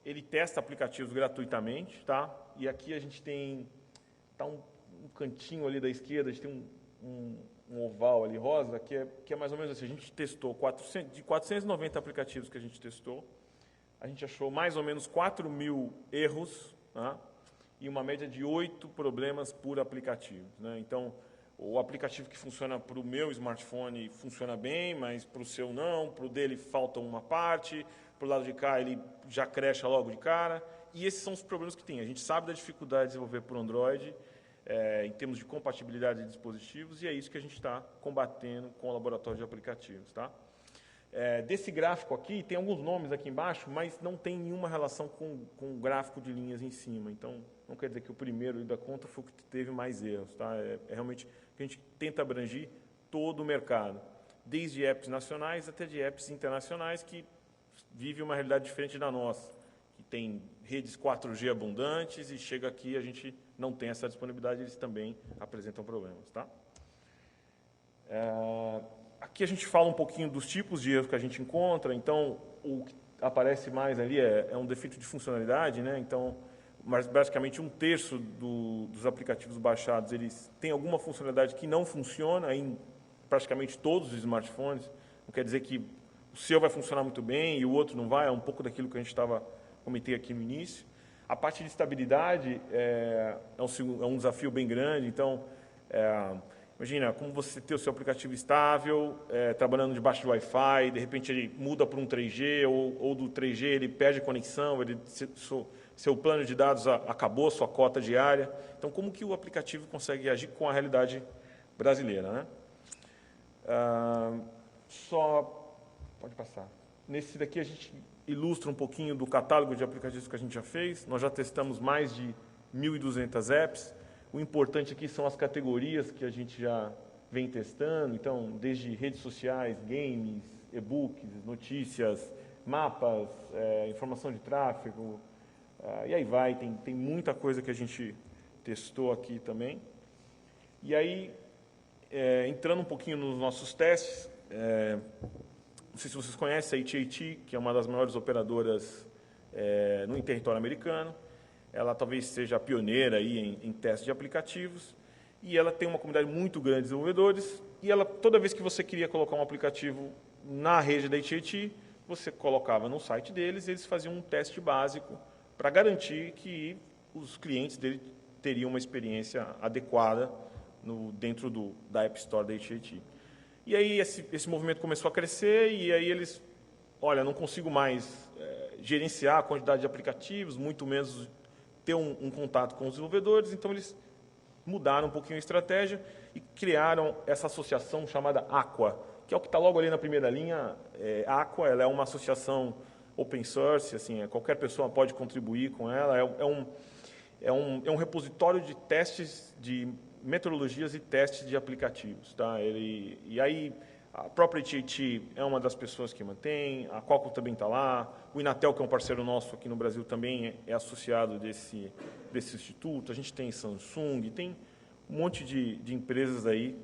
ele testa aplicativos gratuitamente, tá? E aqui a gente tem um cantinho ali da esquerda, a gente tem um oval ali rosa, que é mais ou menos assim. A gente testou de 490 aplicativos que a gente testou, a gente achou mais ou menos 4.000 erros, tá? E uma média de 8 problemas por aplicativo, né? Então, o aplicativo que funciona para o meu smartphone funciona bem, mas para o seu não, para o dele falta uma parte, para o lado de cá ele já crecha logo de cara, e esses são os problemas que tem. A gente sabe da dificuldade de desenvolver por Android, em termos de compatibilidade de dispositivos, e é isso que a gente está combatendo com o laboratório de aplicativos. Tá? Desse gráfico aqui, tem alguns nomes aqui embaixo, mas não tem nenhuma relação com o gráfico de linhas em cima. Então, não quer dizer que o primeiro da conta foi o que teve mais erros. Tá? É realmente que a gente tenta abranger todo o mercado, desde apps nacionais até de apps internacionais que vivem uma realidade diferente da nossa, que tem redes 4G abundantes e chega aqui a gente não tem essa disponibilidade, eles também apresentam problemas. Tá? Aqui a gente fala um pouquinho dos tipos de erros que a gente encontra. Então, o que aparece mais ali é um defeito de funcionalidade, né? Então, mas basicamente 1/3 dos aplicativos baixados eles têm alguma funcionalidade que não funciona em praticamente todos os smartphones. Não quer dizer que o seu vai funcionar muito bem e o outro não vai, é um pouco daquilo que a gente comentei aqui no início. A parte de estabilidade é um desafio bem grande. Então, imagina, como você ter o seu aplicativo estável, trabalhando debaixo do Wi-Fi, de repente ele muda para um 3G, ou do 3G ele perde conexão, seu plano de dados acabou, sua cota diária. Então, como que o aplicativo consegue agir com a realidade brasileira, né? Pode passar. Nesse daqui a gente ilustra um pouquinho do catálogo de aplicativos que a gente já fez. Nós já testamos mais de 1.200 apps. O importante aqui são as categorias que a gente já vem testando. Então, desde redes sociais, games, e-books, notícias, mapas, informação de tráfego, e aí vai. Tem muita coisa que a gente testou aqui também. E aí, entrando um pouquinho nos nossos testes, não sei se vocês conhecem, a AT&T, que é uma das maiores operadoras no território americano. Ela talvez seja a pioneira aí em testes de aplicativos, e ela tem uma comunidade muito grande de desenvolvedores, e ela, toda vez que você queria colocar um aplicativo na rede da AT&T, você colocava no site deles, e eles faziam um teste básico para garantir que os clientes dele teriam uma experiência adequada dentro da App Store da AT&T. E aí esse movimento começou a crescer, e aí eles, olha, não consigo mais gerenciar a quantidade de aplicativos, muito menos ter um contato com os desenvolvedores, então eles mudaram um pouquinho a estratégia e criaram essa associação chamada Aqua, que é o que está logo ali na primeira linha. Aqua, ela é uma associação open source, assim, qualquer pessoa pode contribuir com ela, é um repositório de testes, de metodologias e testes de aplicativos. Tá? E aí, a própria AT&T é uma das pessoas que mantém, a Qualcomm também está lá, o Inatel, que é um parceiro nosso aqui no Brasil, também é associado desse instituto, a gente tem Samsung, tem um monte de empresas aí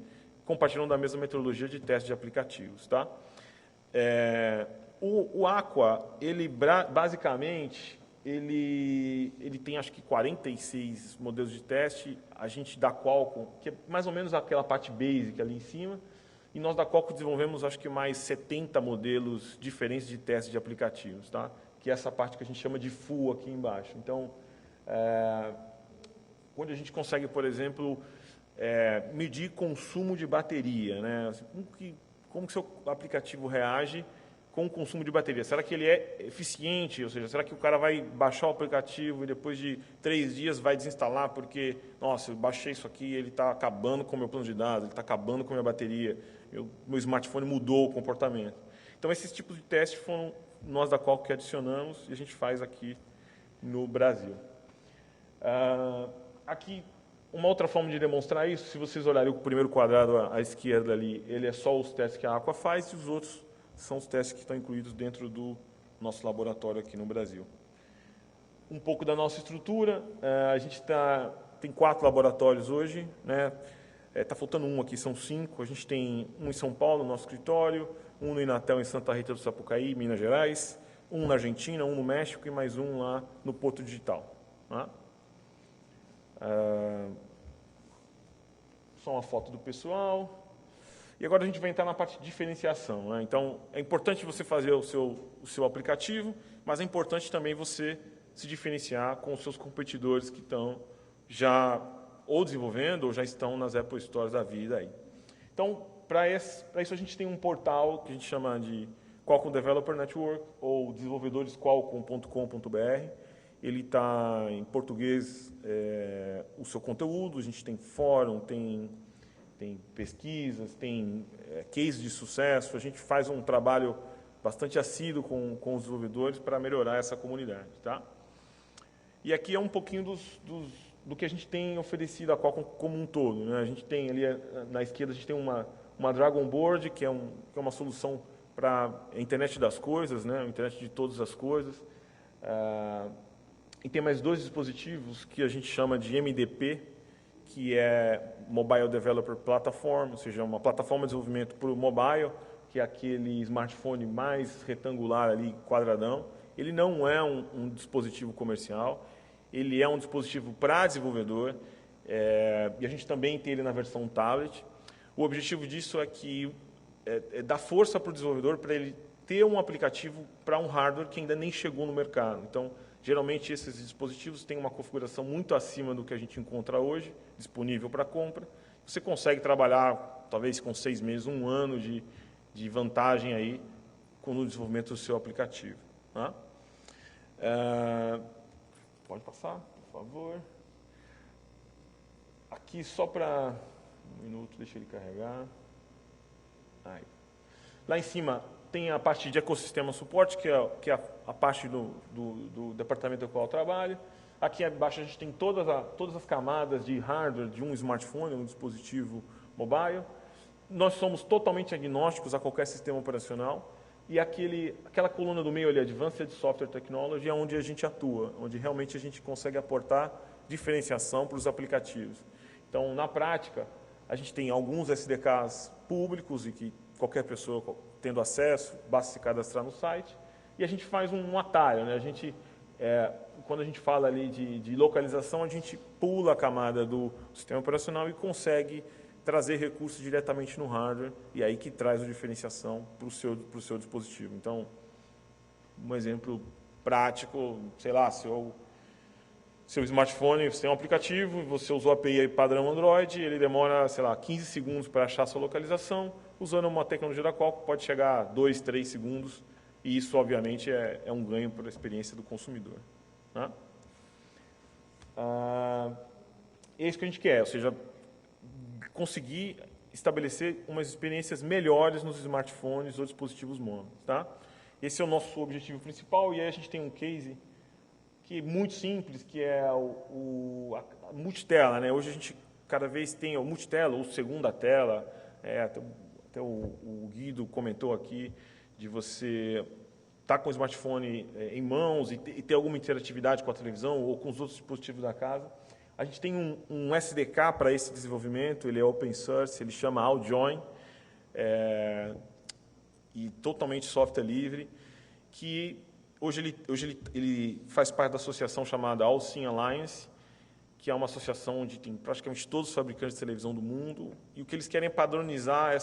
compartilhando da mesma metodologia de teste de aplicativos. Tá? O Aqua, ele basicamente, ele tem acho que 46 modelos de teste, a gente da Qualcomm, que é mais ou menos aquela parte basic ali em cima, e nós da Qualcomm desenvolvemos acho que mais 70 modelos diferentes de teste de aplicativos, tá? Que é essa parte que a gente chama de full aqui embaixo. Então, quando a gente consegue, por exemplo, medir consumo de bateria, né? Como que seu aplicativo reage com o consumo de bateria? Será que ele é eficiente? Ou seja, será que o cara vai baixar o aplicativo e depois de 3 dias vai desinstalar porque, nossa, eu baixei isso aqui e ele está acabando com o meu plano de dados, ele está acabando com a minha bateria, meu smartphone mudou o comportamento. Então, esses tipos de testes foram nós da Qualcomm que adicionamos e a gente faz aqui no Brasil. Aqui, uma outra forma de demonstrar isso, se vocês olharem o primeiro quadrado à esquerda ali, ele é só os testes que a Aqua faz, e os outros são os testes que estão incluídos dentro do nosso laboratório aqui no Brasil. Um pouco da nossa estrutura, a gente tem 4 laboratórios hoje, né? Está faltando um aqui, são 5. A gente tem um em São Paulo, no nosso escritório, um no Inatel, em Santa Rita do Sapucaí, Minas Gerais, um na Argentina, um no México e mais um lá no Porto Digital. Tá? Só uma foto do pessoal. E agora a gente vai entrar na parte de diferenciação. Né? Então, é importante você fazer o seu aplicativo, mas é importante também você se diferenciar com os seus competidores que estão já ou desenvolvendo ou já estão nas Apple Stores da vida. Aí. Então, para isso a gente tem um portal que a gente chama de Qualcomm Developer Network, ou desenvolvedoresqualcomm.com.br. Ele está em português, o seu conteúdo, a gente tem fórum, tem pesquisas, tem cases de sucesso, a gente faz um trabalho bastante assíduo com os desenvolvedores para melhorar essa comunidade. Tá? E aqui é um pouquinho do que a gente tem oferecido a Qualcomm como um todo. Né? A gente tem ali, na esquerda, a gente tem uma Dragon Board, que é uma solução para a internet das coisas, né? A internet de todas as coisas. E tem mais 2 dispositivos que a gente chama de MDP, que é Mobile Developer Platform, ou seja, uma plataforma de desenvolvimento para o mobile, que é aquele smartphone mais retangular ali, quadradão. Ele não é um dispositivo comercial, ele é um dispositivo para desenvolvedor, e a gente também tem ele na versão tablet. O objetivo disso é que dar força para o desenvolvedor para ele ter um aplicativo para um hardware que ainda nem chegou no mercado. Então, geralmente, esses dispositivos têm uma configuração muito acima do que a gente encontra hoje, disponível para compra. Você consegue trabalhar, talvez com 6 meses, 1 ano de vantagem aí no desenvolvimento do seu aplicativo. Tá? Pode passar, por favor. Aqui, só para... 1 minuto, deixa ele carregar. Aí. Lá em cima tem a parte de ecossistema suporte, que é a parte do departamento do qual eu trabalho. Aqui abaixo a gente tem todas as camadas de hardware de um smartphone, um dispositivo mobile. Nós somos totalmente agnósticos a qualquer sistema operacional. E aquela coluna do meio ali, Advanced Software Technology, é onde a gente atua, onde realmente a gente consegue aportar diferenciação para os aplicativos. Então, na prática, a gente tem alguns SDKs públicos e que qualquer pessoa tendo acesso, basta se cadastrar no site, e a gente faz um atalho, né? Quando a gente fala ali de localização, a gente pula a camada do sistema operacional e consegue trazer recursos diretamente no hardware, e aí que traz a diferenciação para o seu dispositivo. Então, um exemplo prático, sei lá, seu smartphone, você tem um aplicativo, você usou a API padrão Android, ele demora, sei lá, 15 segundos para achar a sua localização, usando uma tecnologia da qual pode chegar a 2, 3 segundos, e isso, obviamente, é um ganho para a experiência do consumidor. Né? É isso que a gente quer, ou seja, conseguir estabelecer umas experiências melhores nos smartphones ou dispositivos móveis. Tá? Esse é o nosso objetivo principal, e aí a gente tem um case que é muito simples, que é a multitela. Né? Hoje a gente cada vez tem o multitela ou segunda tela, até o Guido comentou aqui, de você estar com o smartphone em mãos e ter alguma interatividade com a televisão ou com os outros dispositivos da casa. A gente tem um SDK para esse desenvolvimento, ele é open source, ele chama AllJoyn, e totalmente software livre, que hoje ele faz parte da associação chamada AllSyn Alliance, que é uma associação onde tem praticamente todos os fabricantes de televisão do mundo, e o que eles querem é padronizar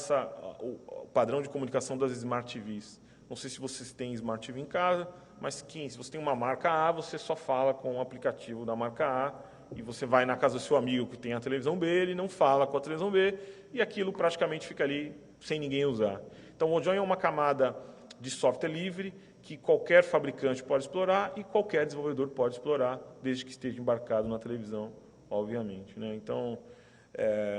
o padrão de comunicação das Smart TVs. Não sei se vocês têm Smart TV em casa, mas se você tem uma marca A, você só fala com o aplicativo da marca A, e você vai na casa do seu amigo que tem a televisão B, ele não fala com a televisão B, e aquilo praticamente fica ali sem ninguém usar. Então, o AllJoyn é uma camada de software livre que qualquer fabricante pode explorar e qualquer desenvolvedor pode explorar, desde que esteja embarcado na televisão, obviamente. Né? Então,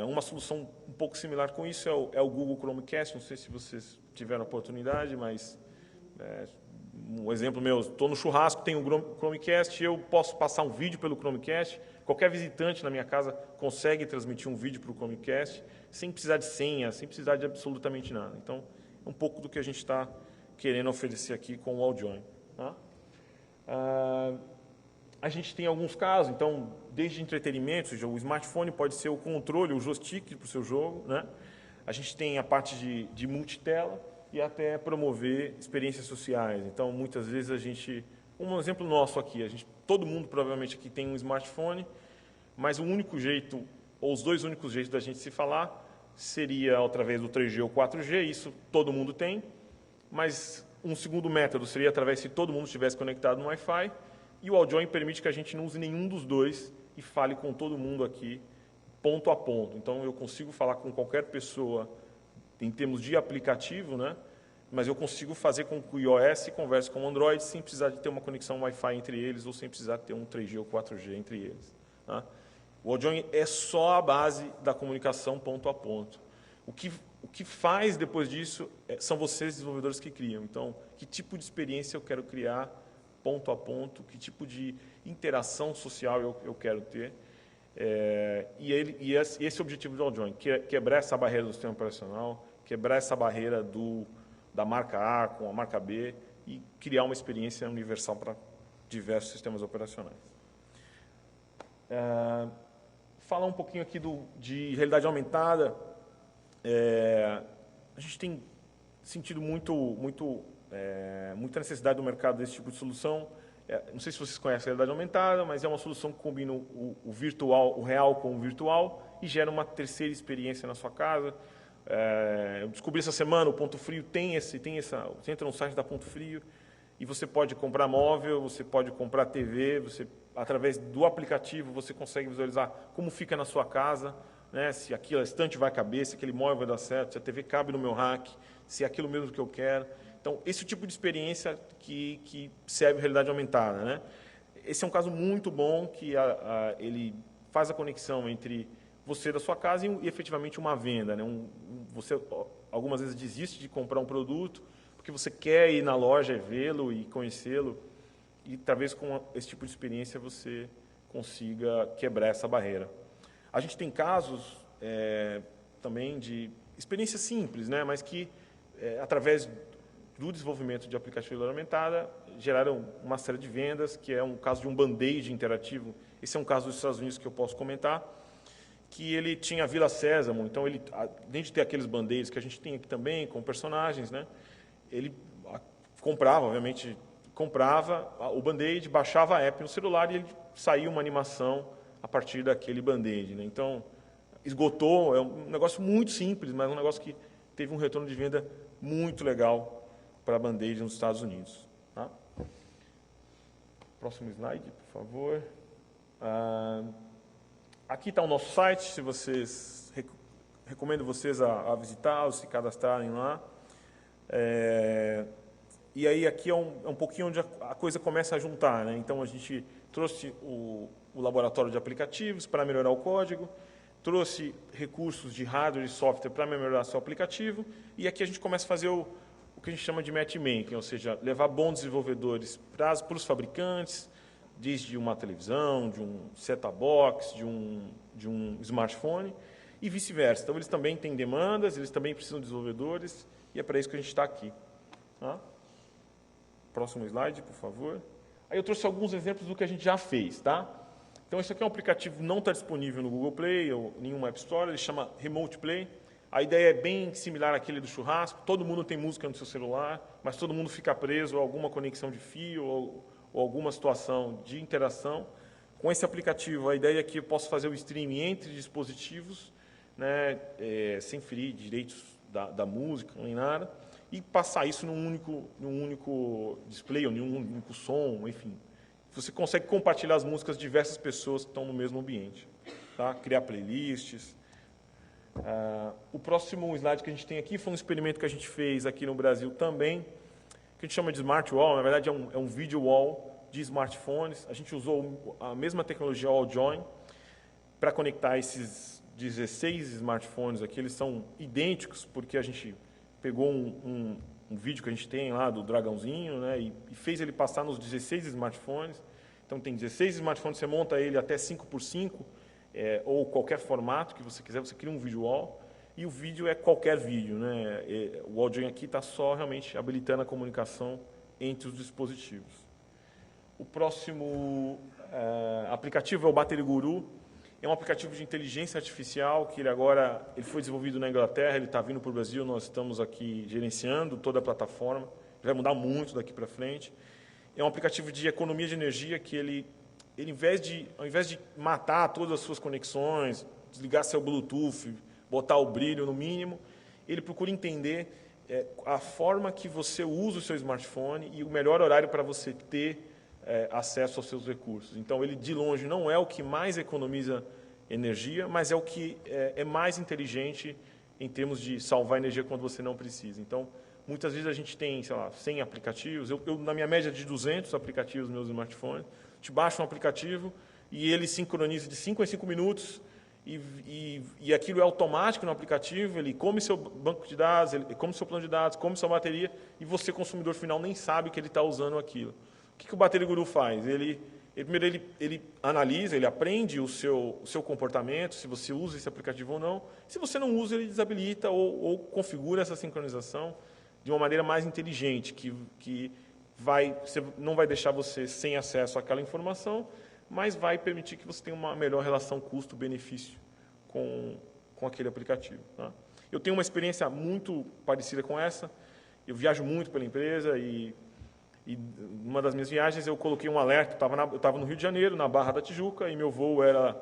uma solução um pouco similar com isso é o Google Chromecast. Não sei se vocês tiveram a oportunidade, mas um exemplo meu, estou no churrasco, tenho um Chromecast, eu posso passar um vídeo pelo Chromecast, qualquer visitante na minha casa consegue transmitir um vídeo para o Chromecast, sem precisar de senha, sem precisar de absolutamente nada. Então, é um pouco do que a gente está querendo oferecer aqui com o AllJoyn. Tá? A gente tem alguns casos, então, desde entretenimento, ou seja, o smartphone pode ser o controle, o joystick para o seu jogo. Né? A gente tem a parte de multitela e até promover experiências sociais. Então, muitas vezes a gente... Um exemplo nosso aqui, todo mundo provavelmente aqui tem um smartphone, mas o único jeito, ou os dois únicos jeitos da gente se falar, seria através do 3G ou 4G, isso todo mundo tem, mas um segundo método seria através se todo mundo estivesse conectado no Wi-Fi, e o AllJoyn permite que a gente não use nenhum dos dois e fale com todo mundo aqui, ponto a ponto. Então, eu consigo falar com qualquer pessoa em termos de aplicativo, né? Mas eu consigo fazer com que o iOS converse com o Android sem precisar de ter uma conexão Wi-Fi entre eles ou sem precisar ter um 3G ou 4G entre eles. Tá? O AllJoyn é só a base da comunicação ponto a ponto. O que faz depois disso são vocês, desenvolvedores, que criam. Então, que tipo de experiência eu quero criar ponto a ponto, que tipo de interação social eu quero ter. E esse é o objetivo do AllJoyn, quebrar essa barreira do sistema operacional, quebrar essa barreira da marca A com a marca B e criar uma experiência universal para diversos sistemas operacionais. Falar um pouquinho aqui de realidade aumentada. A gente tem sentido muita necessidade do mercado desse tipo de solução. Não sei se vocês conhecem a realidade aumentada, mas é uma solução que combina o virtual, o real com o virtual e gera uma terceira experiência na sua casa. Eu descobri essa semana, o Ponto Frio você entra no site da Ponto Frio e você pode comprar móvel, você pode comprar TV, através do aplicativo você consegue visualizar como fica na sua casa, né, se a estante vai caber, se aquele móvel vai dar certo, se a TV cabe no meu rack, se é aquilo mesmo que eu quero. Então, esse tipo de experiência que serve a realidade aumentada. Né? Esse é um caso muito bom que ele faz a conexão entre você da sua casa e efetivamente uma venda. Né? Você algumas vezes desiste de comprar um produto porque você quer ir na loja e vê-lo e conhecê-lo, e talvez com esse tipo de experiência você consiga quebrar essa barreira. A gente tem casos também de experiência simples, né? Mas que, através do desenvolvimento de aplicativo de realidade aumentada, geraram uma série de vendas, que é um caso de um band-aid interativo. Esse é um caso dos Estados Unidos que eu posso comentar, que ele tinha a Vila Sésamo, então ele, além de ter aqueles band-aids que a gente tem aqui também, com personagens, né, ele comprava, obviamente, o band-aid, baixava a app no celular e ele saía uma animação a partir daquele band-aid, né? Então, esgotou, é um negócio muito simples, mas um negócio que teve um retorno de venda muito legal para a band-aid nos Estados Unidos. Tá? Próximo slide, por favor. Aqui está o nosso site, se vocês recomendo vocês a visitá-lo, se cadastrarem lá. E aí aqui é um pouquinho onde a coisa começa a juntar, né? Então a gente trouxe o laboratório de aplicativos para melhorar o código, trouxe recursos de hardware e software para melhorar seu aplicativo, e aqui a gente começa a fazer o que a gente chama de matchmaking, ou seja, levar bons desenvolvedores para os fabricantes, desde uma televisão, de um set-top box, de um smartphone, e vice-versa. Então, eles também têm demandas, eles também precisam de desenvolvedores, e é para isso que a gente está aqui. Tá? Próximo slide, por favor. Aí eu trouxe alguns exemplos do que a gente já fez. Tá? Então, esse aqui é um aplicativo que não está disponível no Google Play ou nenhuma App Store, ele chama Remote Play. A ideia é bem similar àquele do churrasco, todo mundo tem música no seu celular, mas todo mundo fica preso a alguma conexão de fio ou alguma situação de interação. Com esse aplicativo, a ideia é que eu possa fazer o streaming entre dispositivos, né, sem ferir direitos da música, nem nada, e passar isso num único display, ou num único som, enfim. Você consegue compartilhar as músicas de diversas pessoas que estão no mesmo ambiente. Tá? Criar playlists. O próximo slide que a gente tem aqui foi um experimento que a gente fez aqui no Brasil também, que a gente chama de Smart Wall, na verdade é um video wall de smartphones. A gente usou a mesma tecnologia Wall Join para conectar esses 16 smartphones aqui. Eles são idênticos porque a gente pegou um vídeo que a gente tem lá do dragãozinho, né, e fez ele passar nos 16 smartphones. Então tem 16 smartphones, você monta ele até 5x5, ou qualquer formato que você quiser, você cria um video wall. E o vídeo é qualquer vídeo, né? O Wall Join aqui está só realmente habilitando a comunicação entre os dispositivos. O próximo aplicativo é o Battery Guru. É um aplicativo de inteligência artificial que ele foi desenvolvido na Inglaterra, ele está vindo para o Brasil, nós estamos aqui gerenciando toda a plataforma. Vai mudar muito daqui para frente. É um aplicativo de economia de energia que ele ao invés de matar todas as suas conexões, desligar seu Bluetooth, botar o brilho no mínimo, ele procura entender a forma que você usa o seu smartphone e o melhor horário para você ter acesso aos seus recursos. Então, ele, de longe, não é o que mais economiza energia, mas é o que é mais inteligente em termos de salvar energia quando você não precisa. Então, muitas vezes a gente tem, sei lá, 100 aplicativos. Eu na minha média de 200 aplicativos nos meus smartphones, a gente baixa um aplicativo e ele sincroniza de 5 em 5 minutos, e aquilo é automático no aplicativo, ele come seu banco de dados, ele come seu plano de dados, come sua bateria, e você, consumidor final, nem sabe que ele está usando aquilo. O que o Battery Guru faz? Primeiro ele analisa, ele aprende o seu comportamento, se você usa esse aplicativo ou não. Se você não usa, ele desabilita ou configura essa sincronização de uma maneira mais inteligente, que não vai deixar você sem acesso àquela informação, mas vai permitir que você tenha uma melhor relação custo-benefício com aquele aplicativo. Tá? Eu tenho uma experiência muito parecida com essa. Eu viajo muito pela empresa e numa das minhas viagens eu coloquei um alerta. Eu estava no Rio de Janeiro, na Barra da Tijuca, e meu voo era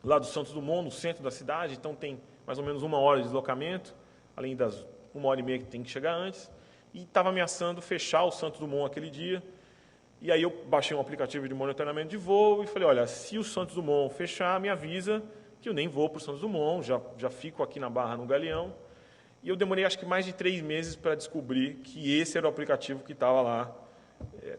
lá do Santos Dumont, no centro da cidade, então tem mais ou menos 1 hora de deslocamento, além das 1h30 que tem que chegar antes, e estava ameaçando fechar o Santos Dumont aquele dia. E aí eu baixei um aplicativo de monitoramento de voo e falei, olha, se o Santos Dumont fechar, me avisa que eu nem vou para o Santos Dumont, já fico aqui na Barra, no Galeão. E eu demorei acho que mais de 3 meses para descobrir que esse era o aplicativo que estava lá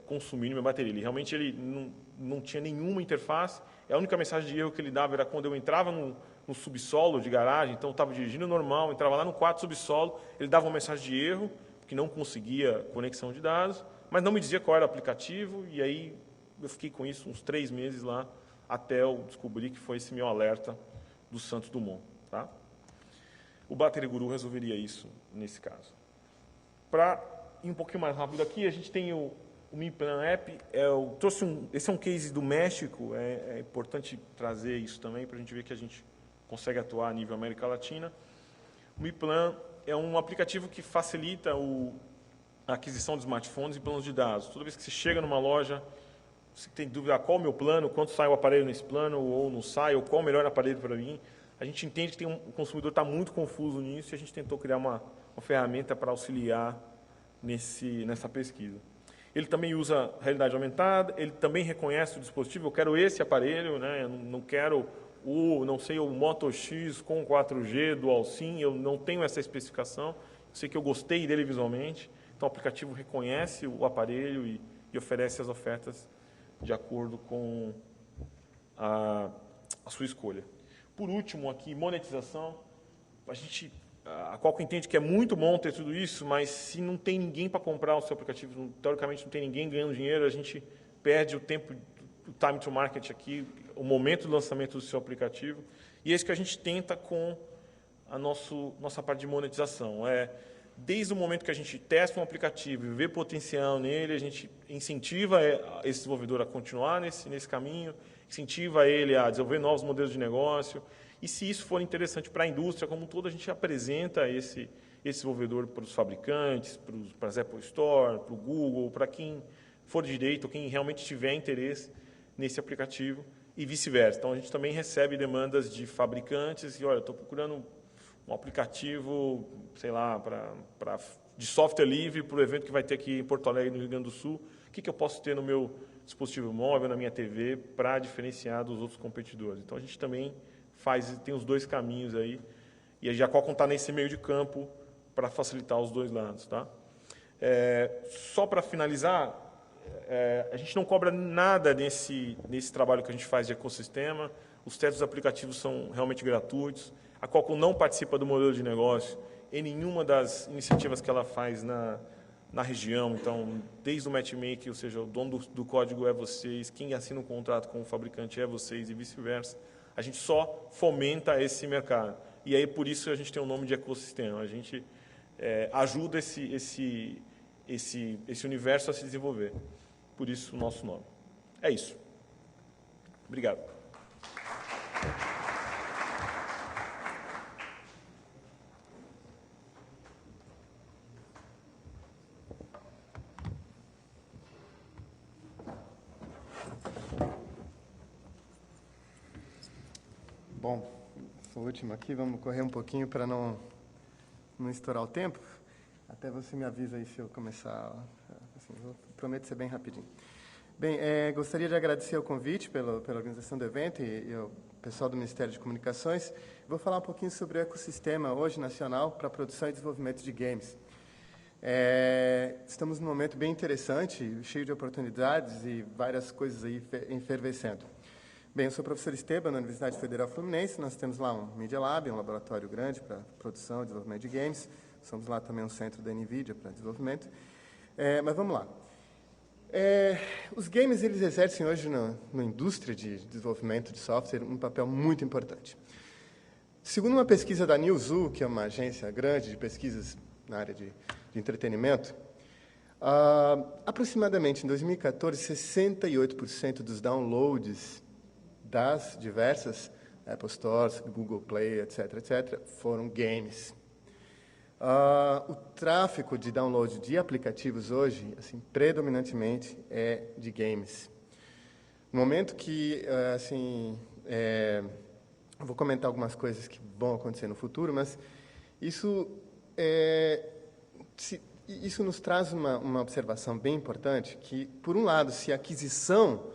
consumindo minha bateria. Realmente ele não tinha nenhuma interface, a única mensagem de erro que ele dava era quando eu entrava no subsolo de garagem, então eu estava dirigindo normal, entrava lá no quarto subsolo, ele dava uma mensagem de erro, que não conseguia conexão de dados, mas não me dizia qual era o aplicativo, e aí eu fiquei com isso uns 3 meses lá, até eu descobrir que foi esse meu alerta do Santos Dumont. Tá? O Battery Guru resolveria isso nesse caso. Para ir um pouquinho mais rápido aqui, a gente tem o Mi Plan App. Esse é um case do México, é importante trazer isso também, para a gente ver que a gente consegue atuar a nível América Latina. O Mi Plan é um aplicativo que facilita a aquisição de smartphones e planos de dados. Toda vez que você chega numa loja, você tem dúvida qual é o meu plano, quanto sai o aparelho nesse plano, ou não sai, ou qual é o melhor aparelho para mim. A gente entende que o consumidor está muito confuso nisso e a gente tentou criar uma ferramenta para auxiliar nessa pesquisa. Ele também usa realidade aumentada, ele também reconhece o dispositivo, eu quero esse aparelho, né? Eu não quero o Moto X com 4G, Dual SIM, eu não tenho essa especificação, eu sei que eu gostei dele visualmente, então o aplicativo reconhece o aparelho e oferece as ofertas de acordo com a sua escolha. Por último, aqui, monetização. A Qualcomm entende que é muito bom ter tudo isso, mas se não tem ninguém para comprar o seu aplicativo, teoricamente não tem ninguém ganhando dinheiro, a gente perde o tempo, o time to market aqui, o momento do lançamento do seu aplicativo. E é isso que a gente tenta com a nossa parte de monetização. Desde o momento que a gente testa um aplicativo e vê potencial nele, a gente incentiva esse desenvolvedor a continuar nesse caminho, incentiva ele a desenvolver novos modelos de negócio. E se isso for interessante para a indústria como um todo, a gente apresenta esse desenvolvedor para os fabricantes, para as Apple Store, para o Google, para quem for de direito, ou quem realmente tiver interesse nesse aplicativo e vice-versa. Então, a gente também recebe demandas de fabricantes e, olha, estou procurando um aplicativo, sei lá, de software livre para o evento que vai ter aqui em Porto Alegre, no Rio Grande do Sul. O que eu posso ter no meu dispositivo móvel, na minha TV, para diferenciar dos outros competidores? Então, a gente também tem os dois caminhos aí, e a Qualcomm está nesse meio de campo para facilitar os dois lados. Tá? Só para finalizar, a gente não cobra nada nesse trabalho que a gente faz de ecossistema, os testes dos aplicativos são realmente gratuitos, a Qualcomm não participa do modelo de negócio em nenhuma das iniciativas que ela faz na região, então, desde o matchmaking, ou seja, o dono do código é vocês, quem assina um contrato com o fabricante é vocês e vice-versa. A gente só fomenta esse mercado. E aí, por isso, a gente tem o nome de ecossistema. A gente ajuda esse universo a se desenvolver. Por isso, o nosso nome. É isso. Obrigado. Bom, sou o último aqui, vamos correr um pouquinho para não estourar o tempo. Até você me avisa aí se eu começar, assim, prometo ser bem rapidinho. Bem, gostaria de agradecer o convite pela organização do evento e ao pessoal do Ministério de Comunicações. Vou falar um pouquinho sobre o ecossistema hoje nacional para a produção e desenvolvimento de games. Estamos num momento bem interessante, cheio de oportunidades e várias coisas aí efervescendo. Bem, eu sou o professor Esteban, na Universidade Federal Fluminense. Nós temos lá um Media Lab, um laboratório grande para produção e desenvolvimento de games. Somos lá também um centro da NVIDIA para desenvolvimento. Mas vamos lá. Os games eles exercem hoje na indústria de desenvolvimento de software um papel muito importante. Segundo uma pesquisa da Newzoo, que é uma agência grande de pesquisas na área de entretenimento, aproximadamente em 2014, 68% dos downloads das diversas Apple Stores, Google Play, etc., foram games. O tráfego de download de aplicativos hoje, assim, predominantemente, é de games. No momento que, vou comentar algumas coisas que vão acontecer no futuro, mas isso nos traz uma observação bem importante, que, por um lado, se a aquisição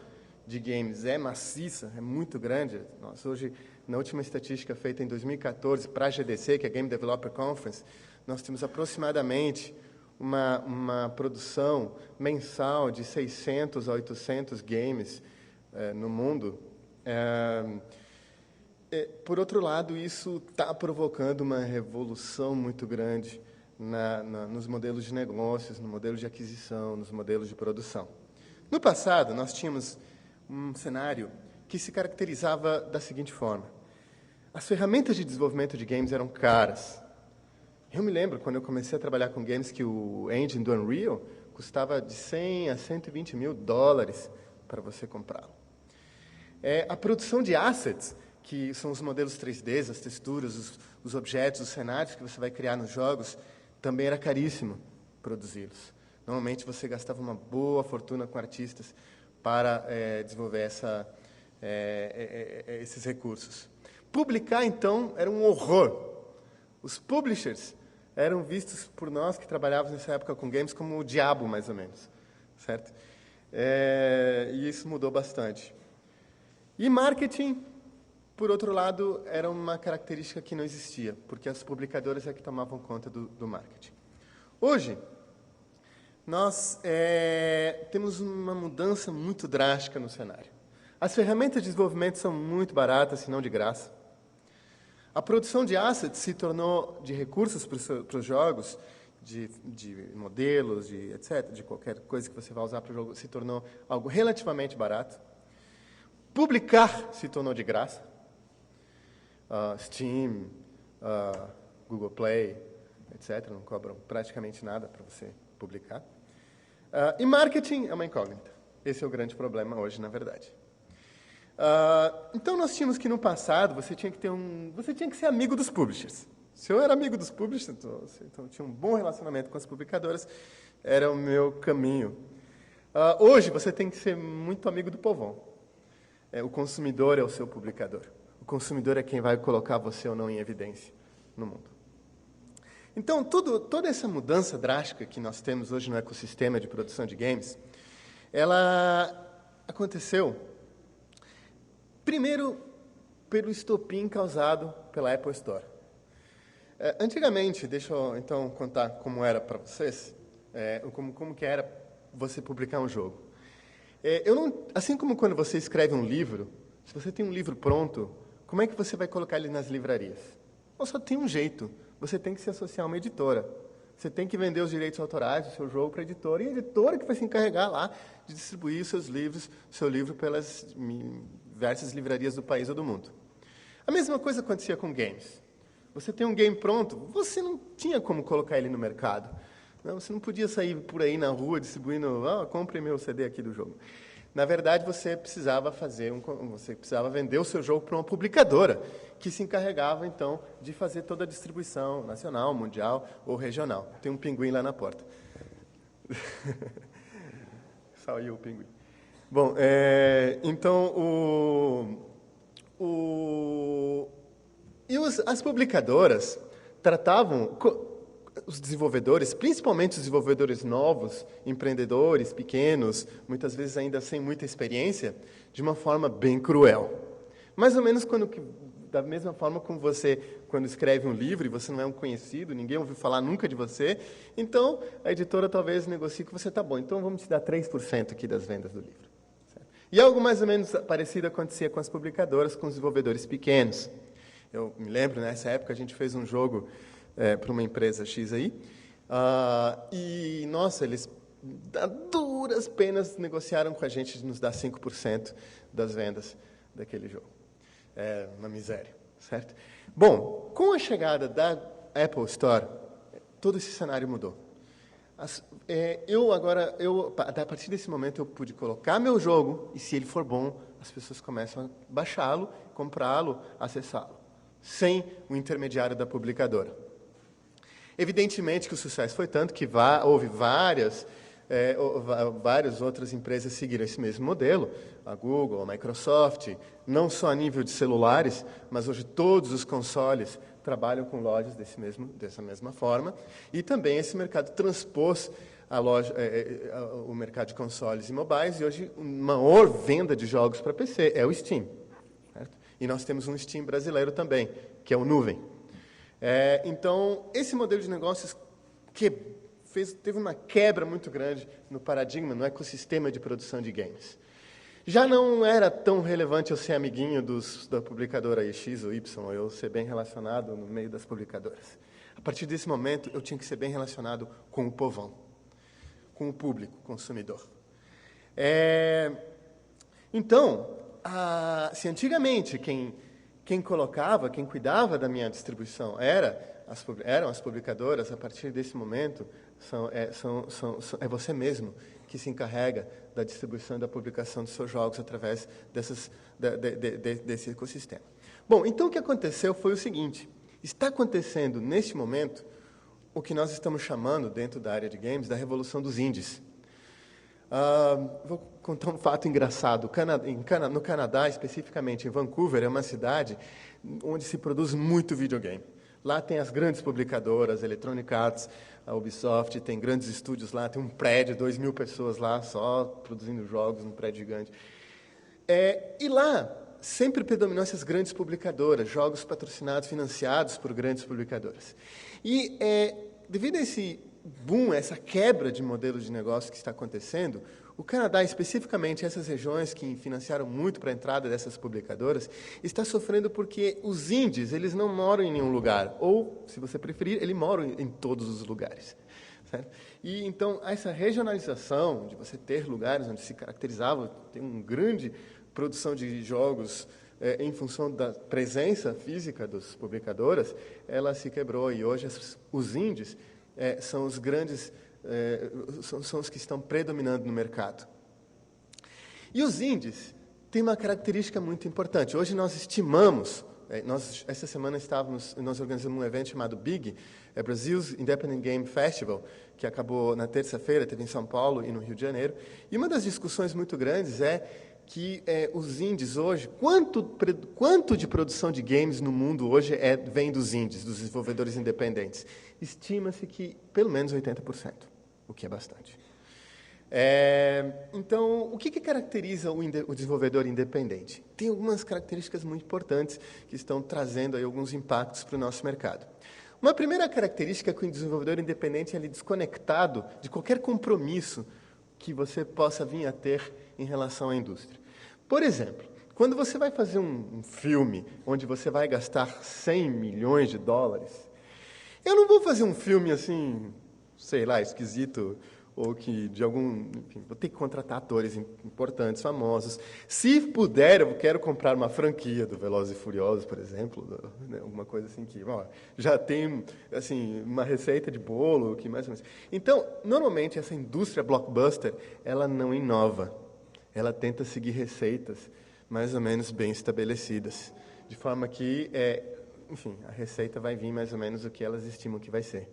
de games é maciça, é muito grande. Nós hoje, na última estatística feita em 2014 para a GDC, que é a Game Developer Conference, nós temos aproximadamente uma produção mensal de 600 a 800 games no mundo. Por outro lado, isso está provocando uma revolução muito grande nos modelos de negócios, no modelo de aquisição, nos modelos de produção. No passado, nós tínhamos um cenário que se caracterizava da seguinte forma. As ferramentas de desenvolvimento de games eram caras. Eu me lembro, quando eu comecei a trabalhar com games, que o engine do Unreal custava de 100 a 120 mil dólares para você comprá-lo. A produção de assets, que são os modelos 3D, as texturas, os objetos, os cenários que você vai criar nos jogos, também era caríssimo produzi-los. Normalmente você gastava uma boa fortuna com artistas para desenvolver esses recursos. Publicar, então, era um horror. Os publishers eram vistos por nós que trabalhávamos nessa época com games como o diabo, mais ou menos, certo? E isso mudou bastante. E marketing, por outro lado, era uma característica que não existia, porque as publicadoras é que tomavam conta do marketing. Hoje, nós temos uma mudança muito drástica no cenário. As ferramentas de desenvolvimento são muito baratas, se não de graça. A produção de assets se tornou, de recursos para os jogos, de modelos, etc., de qualquer coisa que você vai usar para o jogo, se tornou algo relativamente barato. Publicar se tornou de graça. Steam, Google Play, etc., não cobram praticamente nada para você publicar. E marketing é uma incógnita. Esse é o grande problema hoje, na verdade. Então, nós tínhamos que, no passado, você tinha que ser amigo dos publishers. Se eu era amigo dos publishers, então eu tinha um bom relacionamento com as publicadoras, era o meu caminho. Hoje, você tem que ser muito amigo do povão. O consumidor é o seu publicador. O consumidor é quem vai colocar você ou não em evidência no mundo. Então, toda essa mudança drástica que nós temos hoje no ecossistema de produção de games, ela aconteceu primeiro, pelo estopim causado pela Apple Store. Antigamente, deixa eu então contar como era para vocês, como que era você publicar um jogo. Assim como quando você escreve um livro, se você tem um livro pronto, como é que você vai colocar ele nas livrarias? Só tem um jeito, você tem que se associar a uma editora. Você tem que vender os direitos autorais do seu jogo para a editora, e a editora que vai se encarregar lá de distribuir seu livro pelas diversas livrarias do país ou do mundo. A mesma coisa acontecia com games. Você tem um game pronto, você não tinha como colocar ele no mercado. Você não podia sair por aí na rua distribuindo, compre meu CD aqui do jogo. Na verdade, você precisava vender o seu jogo para uma publicadora, que se encarregava, então, de fazer toda a distribuição nacional, mundial ou regional. Tem um pinguim lá na porta. Saiu o pinguim. Bom, então, as publicadoras tratavam os desenvolvedores, principalmente os desenvolvedores novos, empreendedores, pequenos, muitas vezes ainda sem muita experiência, de uma forma bem cruel. Mais ou menos da mesma forma como você, quando escreve um livro e você não é um conhecido, ninguém ouviu falar nunca de você, então a editora talvez negocie com você, tá bom, então vamos te dar 3% aqui das vendas do livro. Certo? E algo mais ou menos parecido acontecia com as publicadoras, com os desenvolvedores pequenos. Eu me lembro, nessa época, a gente fez um jogo para uma empresa X aí, e, nossa, eles, a duras penas, negociaram com a gente de nos dar 5% das vendas daquele jogo. Uma miséria, certo? Bom, com a chegada da Apple Store, todo esse cenário mudou. A partir desse momento, eu pude colocar meu jogo, e se ele for bom, as pessoas começam a baixá-lo, comprá-lo, acessá-lo, sem o intermediário da publicadora. Evidentemente que o sucesso foi tanto que houve várias outras empresas seguiram esse mesmo modelo, a Google, a Microsoft, não só a nível de celulares, mas hoje todos os consoles trabalham com lojas dessa mesma forma, e também esse mercado transpôs o mercado de consoles e mobiles, e hoje a maior venda de jogos para PC é o Steam. Certo? E nós temos um Steam brasileiro também, que é o Nuvem. Então, esse modelo de negócios teve uma quebra muito grande no paradigma, no ecossistema de produção de games. Já não era tão relevante eu ser amiguinho da publicadora X ou Y, ou eu ser bem relacionado no meio das publicadoras. A partir desse momento, eu tinha que ser bem relacionado com o povão, com o público, consumidor. Então, se antigamente quem cuidava da minha distribuição eram as publicadoras, a partir desse momento é você mesmo que se encarrega da distribuição e da publicação dos seus jogos através desse ecossistema. Bom, então o que aconteceu foi o seguinte. Está acontecendo, neste momento, o que nós estamos chamando, dentro da área de games, da revolução dos indies. Vou contar um fato engraçado. No Canadá, especificamente em Vancouver, é uma cidade onde se produz muito videogame. Lá tem as grandes publicadoras, Electronic Arts, a Ubisoft, tem grandes estúdios lá, tem um prédio, 2.000 pessoas lá só produzindo jogos, um prédio gigante. E lá sempre predominou essas grandes publicadoras, jogos patrocinados, financiados por grandes publicadoras. E devido a esse boom, essa quebra de modelo de negócio que está acontecendo, o Canadá, especificamente essas regiões que financiaram muito para a entrada dessas publicadoras, está sofrendo porque os indies, eles não moram em nenhum lugar, ou, se você preferir, eles moram em todos os lugares. Certo? E, então, essa regionalização, de você ter lugares onde se caracterizava, tem uma grande produção de jogos em função da presença física das publicadoras, ela se quebrou, e hoje os indies são os grandes, são os que estão predominando no mercado. E os indies têm uma característica muito importante. Hoje nós estimamos, essa semana nós organizamos um evento chamado BIG, Brazil's Independent Game Festival, que acabou na terça-feira, teve em São Paulo e no Rio de Janeiro. E uma das discussões muito grandes é que os indies hoje, quanto de produção de games no mundo hoje vem dos indies, dos desenvolvedores independentes? Estima-se que pelo menos 80%, o que é bastante. Então, o que caracteriza o desenvolvedor independente? Tem algumas características muito importantes que estão trazendo aí alguns impactos para o nosso mercado. Uma primeira característica é que o desenvolvedor independente é desconectado de qualquer compromisso que você possa vir a ter em relação à indústria. Por exemplo, quando você vai fazer um filme onde você vai gastar 100 milhões de dólares, eu não vou fazer um filme assim, sei lá, esquisito, ou que de algum... Enfim, vou ter que contratar atores importantes, famosos. Se puder, eu quero comprar uma franquia do Velozes e Furiosos, por exemplo, né, alguma coisa assim que já tem assim, uma receita de bolo, que mais ou menos... Então, normalmente, essa indústria blockbuster, ela não inova. Ela tenta seguir receitas mais ou menos bem estabelecidas, de forma que, enfim, a receita vai vir mais ou menos o que elas estimam que vai ser.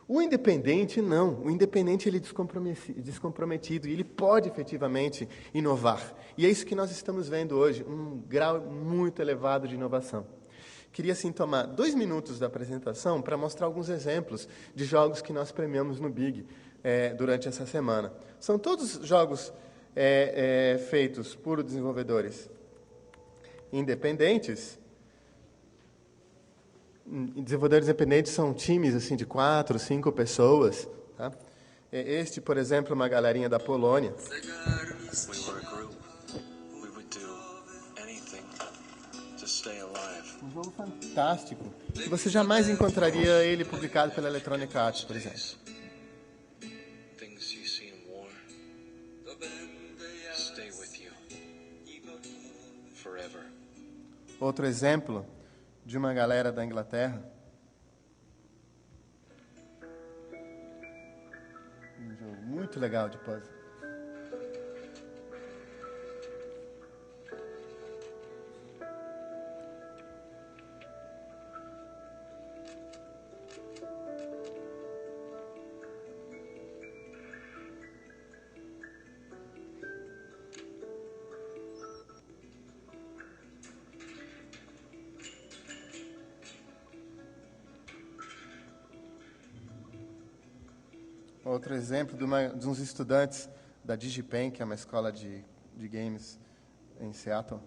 O independente, não. O independente ele é descomprometido e ele pode efetivamente inovar. E é isso que nós estamos vendo hoje, um grau muito elevado de inovação. Queria, assim, tomar 2 minutos da apresentação para mostrar alguns exemplos de jogos que nós premiamos no BIG durante essa semana. São todos jogos feitos por desenvolvedores independentes. Desenvolvedores independentes são times assim, de 4, 5 pessoas. Tá? Este, por exemplo, uma galerinha da Polônia. Um jogo fantástico, que você jamais encontraria ele publicado pela Electronic Arts, por exemplo. Outro exemplo de uma galera da Inglaterra. Um jogo muito legal de puzzle. Outro exemplo de uns estudantes da DigiPen, que é uma escola de games em Seattle.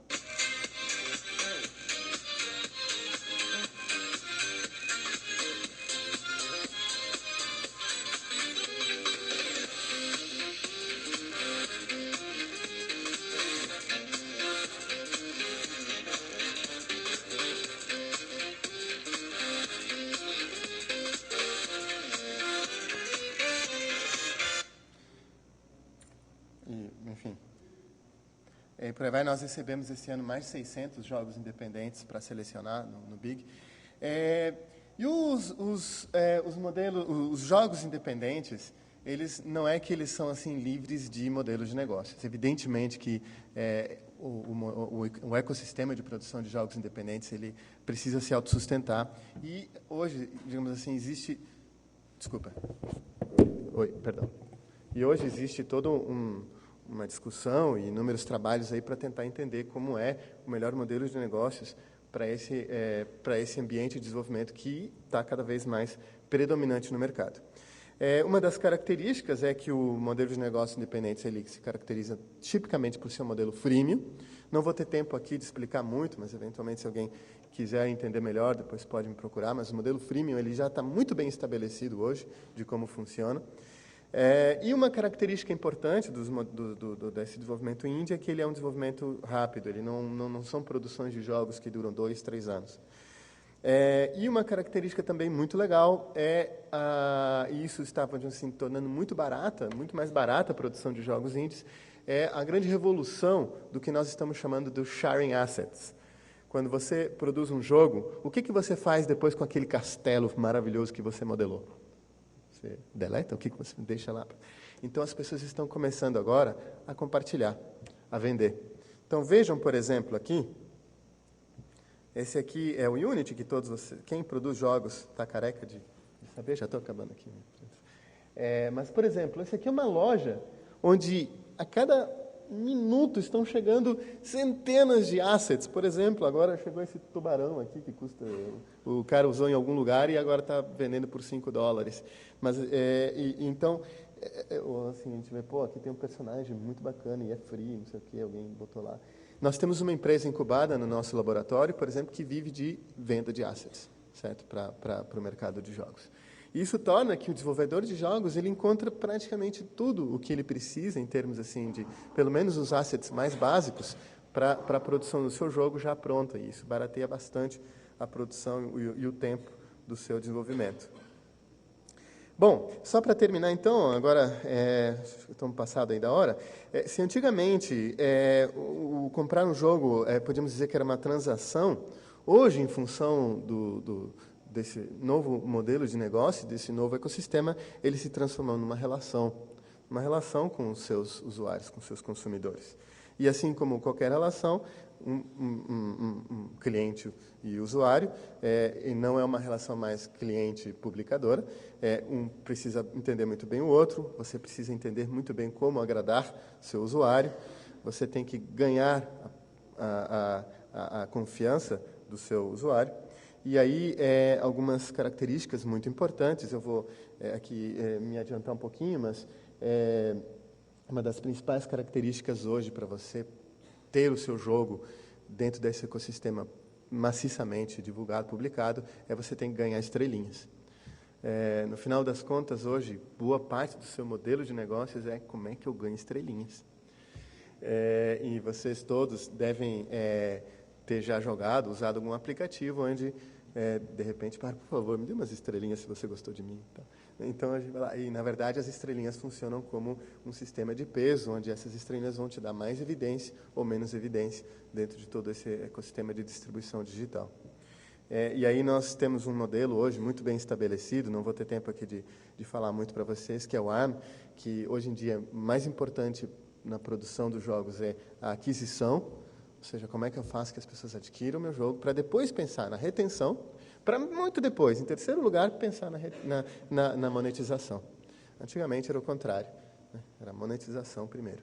Enfim, por aí vai, nós recebemos esse ano mais de 600 jogos independentes para selecionar no BIG. E os modelos, os jogos independentes, eles não é que eles são assim livres de modelos de negócios. Evidentemente que o ecossistema de produção de jogos independentes ele precisa se autossustentar. E hoje, digamos assim, existe... Desculpa. Oi, perdão. E hoje existe toda uma discussão e inúmeros trabalhos aí para tentar entender como é o melhor modelo de negócios para esse ambiente de desenvolvimento que está cada vez mais predominante no mercado. Uma das características é que o modelo de negócio independente ele se caracteriza tipicamente por ser um modelo freemium. Não vou ter tempo aqui de explicar muito, mas eventualmente se alguém quiser entender melhor, depois pode me procurar. Mas o modelo freemium ele já está muito bem estabelecido hoje de como funciona. E uma característica importante desse desenvolvimento indie é que ele é um desenvolvimento rápido. Ele não são produções de jogos que duram 2, 3 anos. E uma característica também muito legal e isso estava assim, tornando muito mais barata a produção de jogos indies, é a grande revolução do que nós estamos chamando de sharing assets. Quando você produz um jogo, o que você faz depois com aquele castelo maravilhoso que você modelou? Você deleta? O que você deixa lá? Então, as pessoas estão começando agora a compartilhar, a vender. Então, vejam, por exemplo, aqui. Esse aqui é o Unity, que quem produz jogos está careca de saber, já estou acabando aqui. Mas, por exemplo, esse aqui é uma loja onde a cada minuto estão chegando centenas de assets. Por exemplo, agora chegou esse tubarão aqui que custa... O cara usou em algum lugar e agora está vendendo por $5. Mas, então, assim, a gente vê, aqui tem um personagem muito bacana e é free, não sei o que, alguém botou lá. Nós temos uma empresa incubada no nosso laboratório, por exemplo, que vive de venda de assets, certo? Para o mercado de jogos. Isso torna que o desenvolvedor de jogos ele encontra praticamente tudo o que ele precisa em termos assim de, pelo menos os assets mais básicos para a produção do seu jogo já pronta. E isso barateia bastante a produção e o tempo do seu desenvolvimento. Bom, só para terminar então, agora estamos passado aí da hora, se antigamente comprar um jogo, podíamos dizer que era uma transação, hoje em função desse novo modelo de negócio, desse novo ecossistema, ele se transformou numa relação com os seus usuários, com os seus consumidores. E assim como qualquer relação, um cliente e usuário, e não é uma relação mais cliente-publicadora, um precisa entender muito bem o outro, você precisa entender muito bem como agradar seu usuário, você tem que ganhar a confiança do seu usuário. E aí, algumas características muito importantes, eu vou aqui me adiantar um pouquinho, mas uma das principais características hoje para você ter o seu jogo dentro desse ecossistema maciçamente divulgado, publicado, você tem que ganhar estrelinhas. No final das contas, hoje, boa parte do seu modelo de negócios é como é que eu ganho estrelinhas. E vocês todos devem ter já usado algum aplicativo onde, de repente, por favor, me dê umas estrelinhas se você gostou de mim. Tá? Então, a gente vai lá. E, na verdade, as estrelinhas funcionam como um sistema de peso, onde essas estrelinhas vão te dar mais evidência ou menos evidência dentro de todo esse ecossistema de distribuição digital. E aí nós temos um modelo hoje muito bem estabelecido, não vou ter tempo aqui de falar muito para vocês, que é o ARM, que hoje em dia mais importante na produção dos jogos é a aquisição, ou seja, como é que eu faço que as pessoas adquiram o meu jogo, para depois pensar na retenção, para muito depois, em terceiro lugar, pensar na monetização. Antigamente era o contrário, né? Era a monetização primeiro.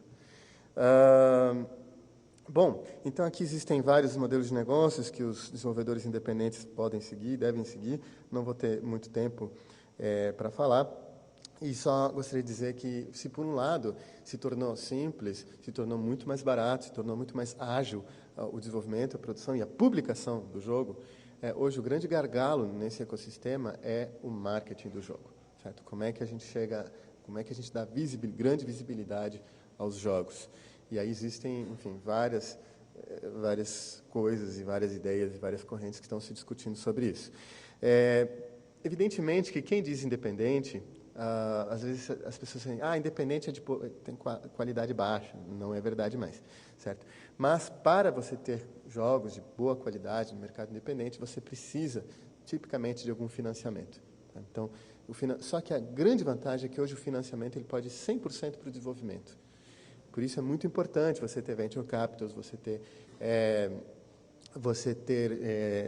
Bom, então aqui existem vários modelos de negócios que os desenvolvedores independentes podem seguir, devem seguir. Não vou ter muito tempo para falar. E só gostaria de dizer que, se por um lado se tornou simples, se tornou muito mais barato, se tornou muito mais ágil o desenvolvimento, a produção e a publicação do jogo, hoje o grande gargalo nesse ecossistema é o marketing do jogo, certo? Como é que a gente dá grande visibilidade aos jogos? E aí existem, enfim, várias coisas e várias ideias e várias correntes que estão se discutindo sobre isso. Evidentemente que quem diz independente, às vezes as pessoas dizem, independente tem qualidade baixa, não é verdade mais, certo? Mas para você ter jogos de boa qualidade no mercado independente, você precisa tipicamente de algum financiamento. Tá? Então, só que a grande vantagem é que hoje o financiamento ele pode ir 100% para o desenvolvimento. Por isso é muito importante você ter venture capitals, você ter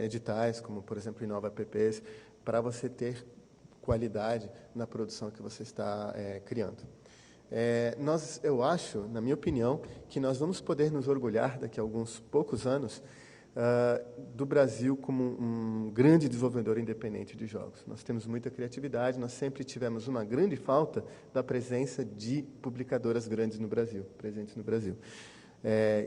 editais, como, por exemplo, Inova Apps, para você ter qualidade na produção que você está criando. Eu acho, na minha opinião, que nós vamos poder nos orgulhar daqui a alguns poucos anos do Brasil como um grande desenvolvedor independente de jogos. Nós temos muita criatividade, nós sempre tivemos uma grande falta da presença de publicadoras grandes no Brasil, presentes no Brasil.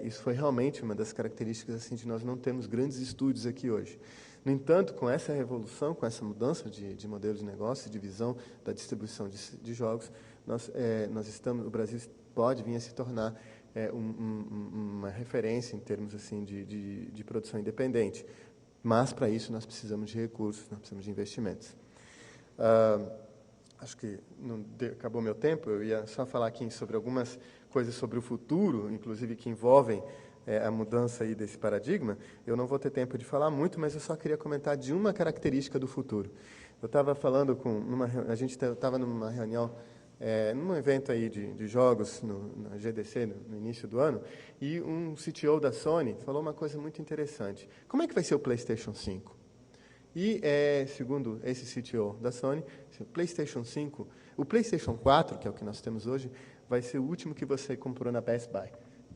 Isso foi realmente uma das características assim, de nós não termos grandes estúdios aqui hoje. No entanto, com essa revolução, com essa mudança de modelo de negócio, de visão da distribuição de jogos, o Brasil pode vir a se tornar uma referência em termos assim de produção independente. Mas, para isso, nós precisamos de recursos, nós precisamos de investimentos. Acho que acabou meu tempo, eu ia só falar aqui sobre algumas coisas sobre o futuro, inclusive que envolvem a mudança aí desse paradigma. Eu não vou ter tempo de falar muito, mas eu só queria comentar de uma característica do futuro. Eu estava falando a gente estava numa reunião, num evento aí de jogos na GDC, no início do ano, e um CTO da Sony falou uma coisa muito interessante. Como é que vai ser o PlayStation 5? E, segundo esse CTO da Sony, o PlayStation 5, o PlayStation 4, que é o que nós temos hoje, vai ser o último que você comprou na Best Buy.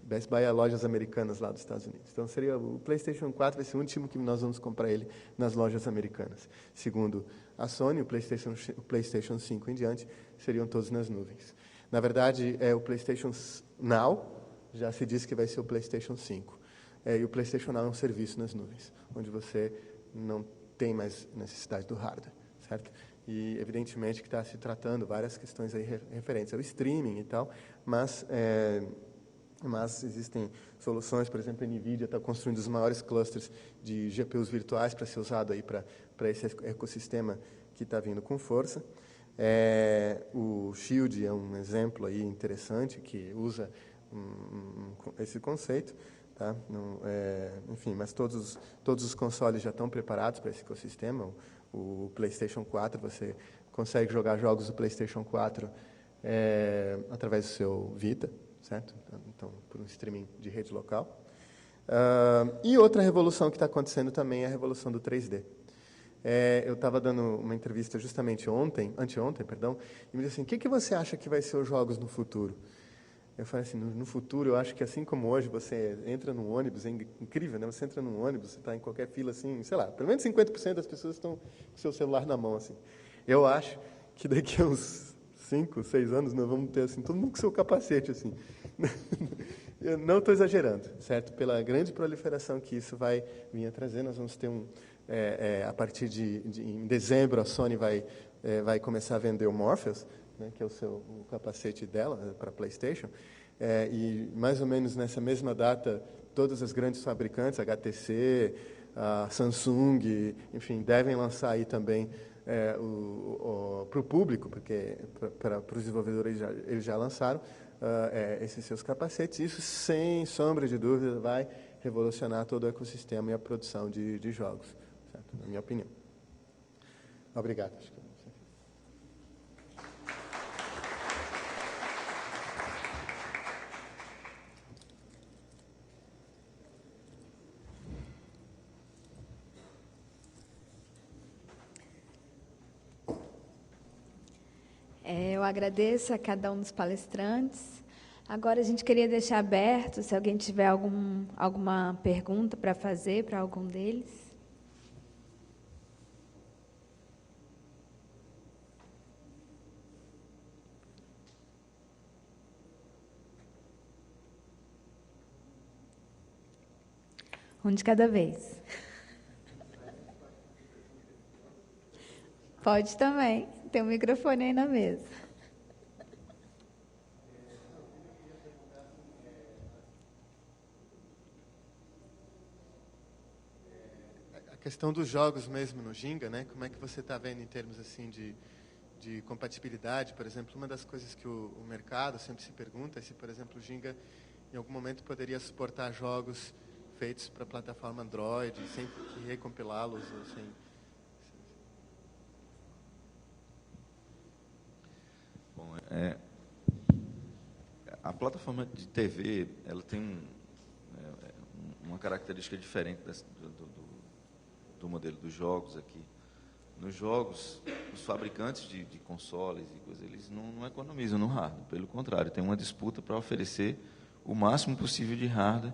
Best Buy é lojas americanas lá dos Estados Unidos. Então, o PlayStation 4 vai ser o último que nós vamos comprar ele nas lojas americanas. Segundo a Sony, o PlayStation 5 em diante seriam todos nas nuvens. Na verdade, o PlayStation Now já se diz que vai ser o PlayStation 5. E o PlayStation Now é um serviço nas nuvens, onde você não tem mais necessidade do hardware, certo? E, evidentemente, que está se tratando várias questões aí referentes ao streaming e tal, mas existem soluções, por exemplo, a NVIDIA está construindo os maiores clusters de GPUs virtuais para ser usado aí para esse ecossistema que está vindo com força. O Shield é um exemplo aí interessante que usa esse conceito. Tá? Enfim, mas todos os consoles já estão preparados para esse ecossistema. O PlayStation 4, você consegue jogar jogos do PlayStation 4 através do seu Vita, certo? Então, por um streaming de rede local. E outra revolução que está acontecendo também é a revolução do 3D. Eu estava dando uma entrevista justamente anteontem, e me disse assim, o que você acha que vai ser os jogos no futuro? Eu falei assim, no futuro, eu acho que assim como hoje, você entra num ônibus, é incrível, né? Você entra num ônibus, você está em qualquer fila, assim, sei lá, pelo menos 50% das pessoas estão com o seu celular na mão, assim. Eu acho que daqui a uns 5, 6 anos, nós vamos ter, assim, todo mundo com seu capacete, assim. Eu não estou exagerando, certo? Pela grande proliferação que isso vai vir a trazer, nós vamos ter a partir em dezembro, a Sony vai começar a vender o Morpheus, né, que é o capacete dela para PlayStation, e mais ou menos nessa mesma data, todas as grandes fabricantes, HTC, a Samsung, enfim, devem lançar aí também para o público, porque para os desenvolvedores eles já lançaram esses seus capacetes. Isso, sem sombra de dúvida, vai revolucionar todo o ecossistema e a produção de jogos, certo? Na minha opinião. Obrigado. Eu agradeço a cada um dos palestrantes. Agora, a gente queria deixar aberto, se alguém tiver alguma pergunta para fazer para algum deles. Um de cada vez. Pode também. Tem um microfone aí na mesa. A questão dos jogos mesmo no Ginga, né? Como é que você está vendo em termos assim de compatibilidade? Por exemplo, uma das coisas que o mercado sempre se pergunta é se, por exemplo, o Ginga em algum momento poderia suportar jogos feitos para a plataforma Android, sem recompilá-los ou sem... Bom, a plataforma de TV, ela tem uma característica diferente do modelo dos jogos aqui. Nos jogos, os fabricantes de consoles e coisas, eles não economizam no hardware. Pelo contrário, tem uma disputa para oferecer o máximo possível de hardware.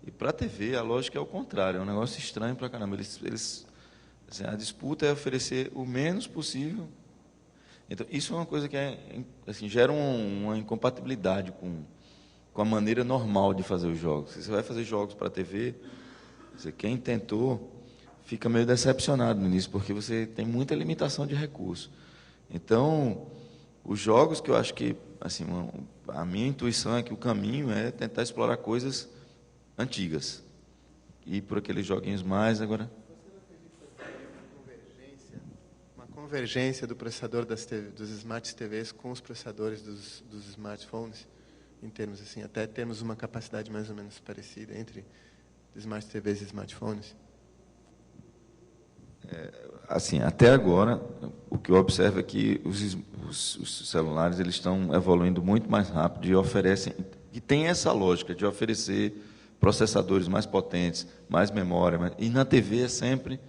E para a TV, a lógica é o contrário. É um negócio estranho para caramba. Assim, a disputa é oferecer o menos possível. Então, isso é uma coisa que assim, gera uma incompatibilidade com a maneira normal de fazer os jogos. Se você vai fazer jogos para a TV, quem tentou fica meio decepcionado no início, porque você tem muita limitação de recursos. Então, os jogos que eu acho que, assim, a minha intuição é que o caminho é tentar explorar coisas antigas. E por aqueles joguinhos mais, agora... Uma convergência do processador dos Smart TVs com os processadores dos smartphones, em termos assim, até termos uma capacidade mais ou menos parecida entre Smart TVs e smartphones? Assim, até agora, o que eu observo é que os celulares eles estão evoluindo muito mais rápido e oferecem, e tem essa lógica de oferecer processadores mais potentes, mais memória, e na TV é sempre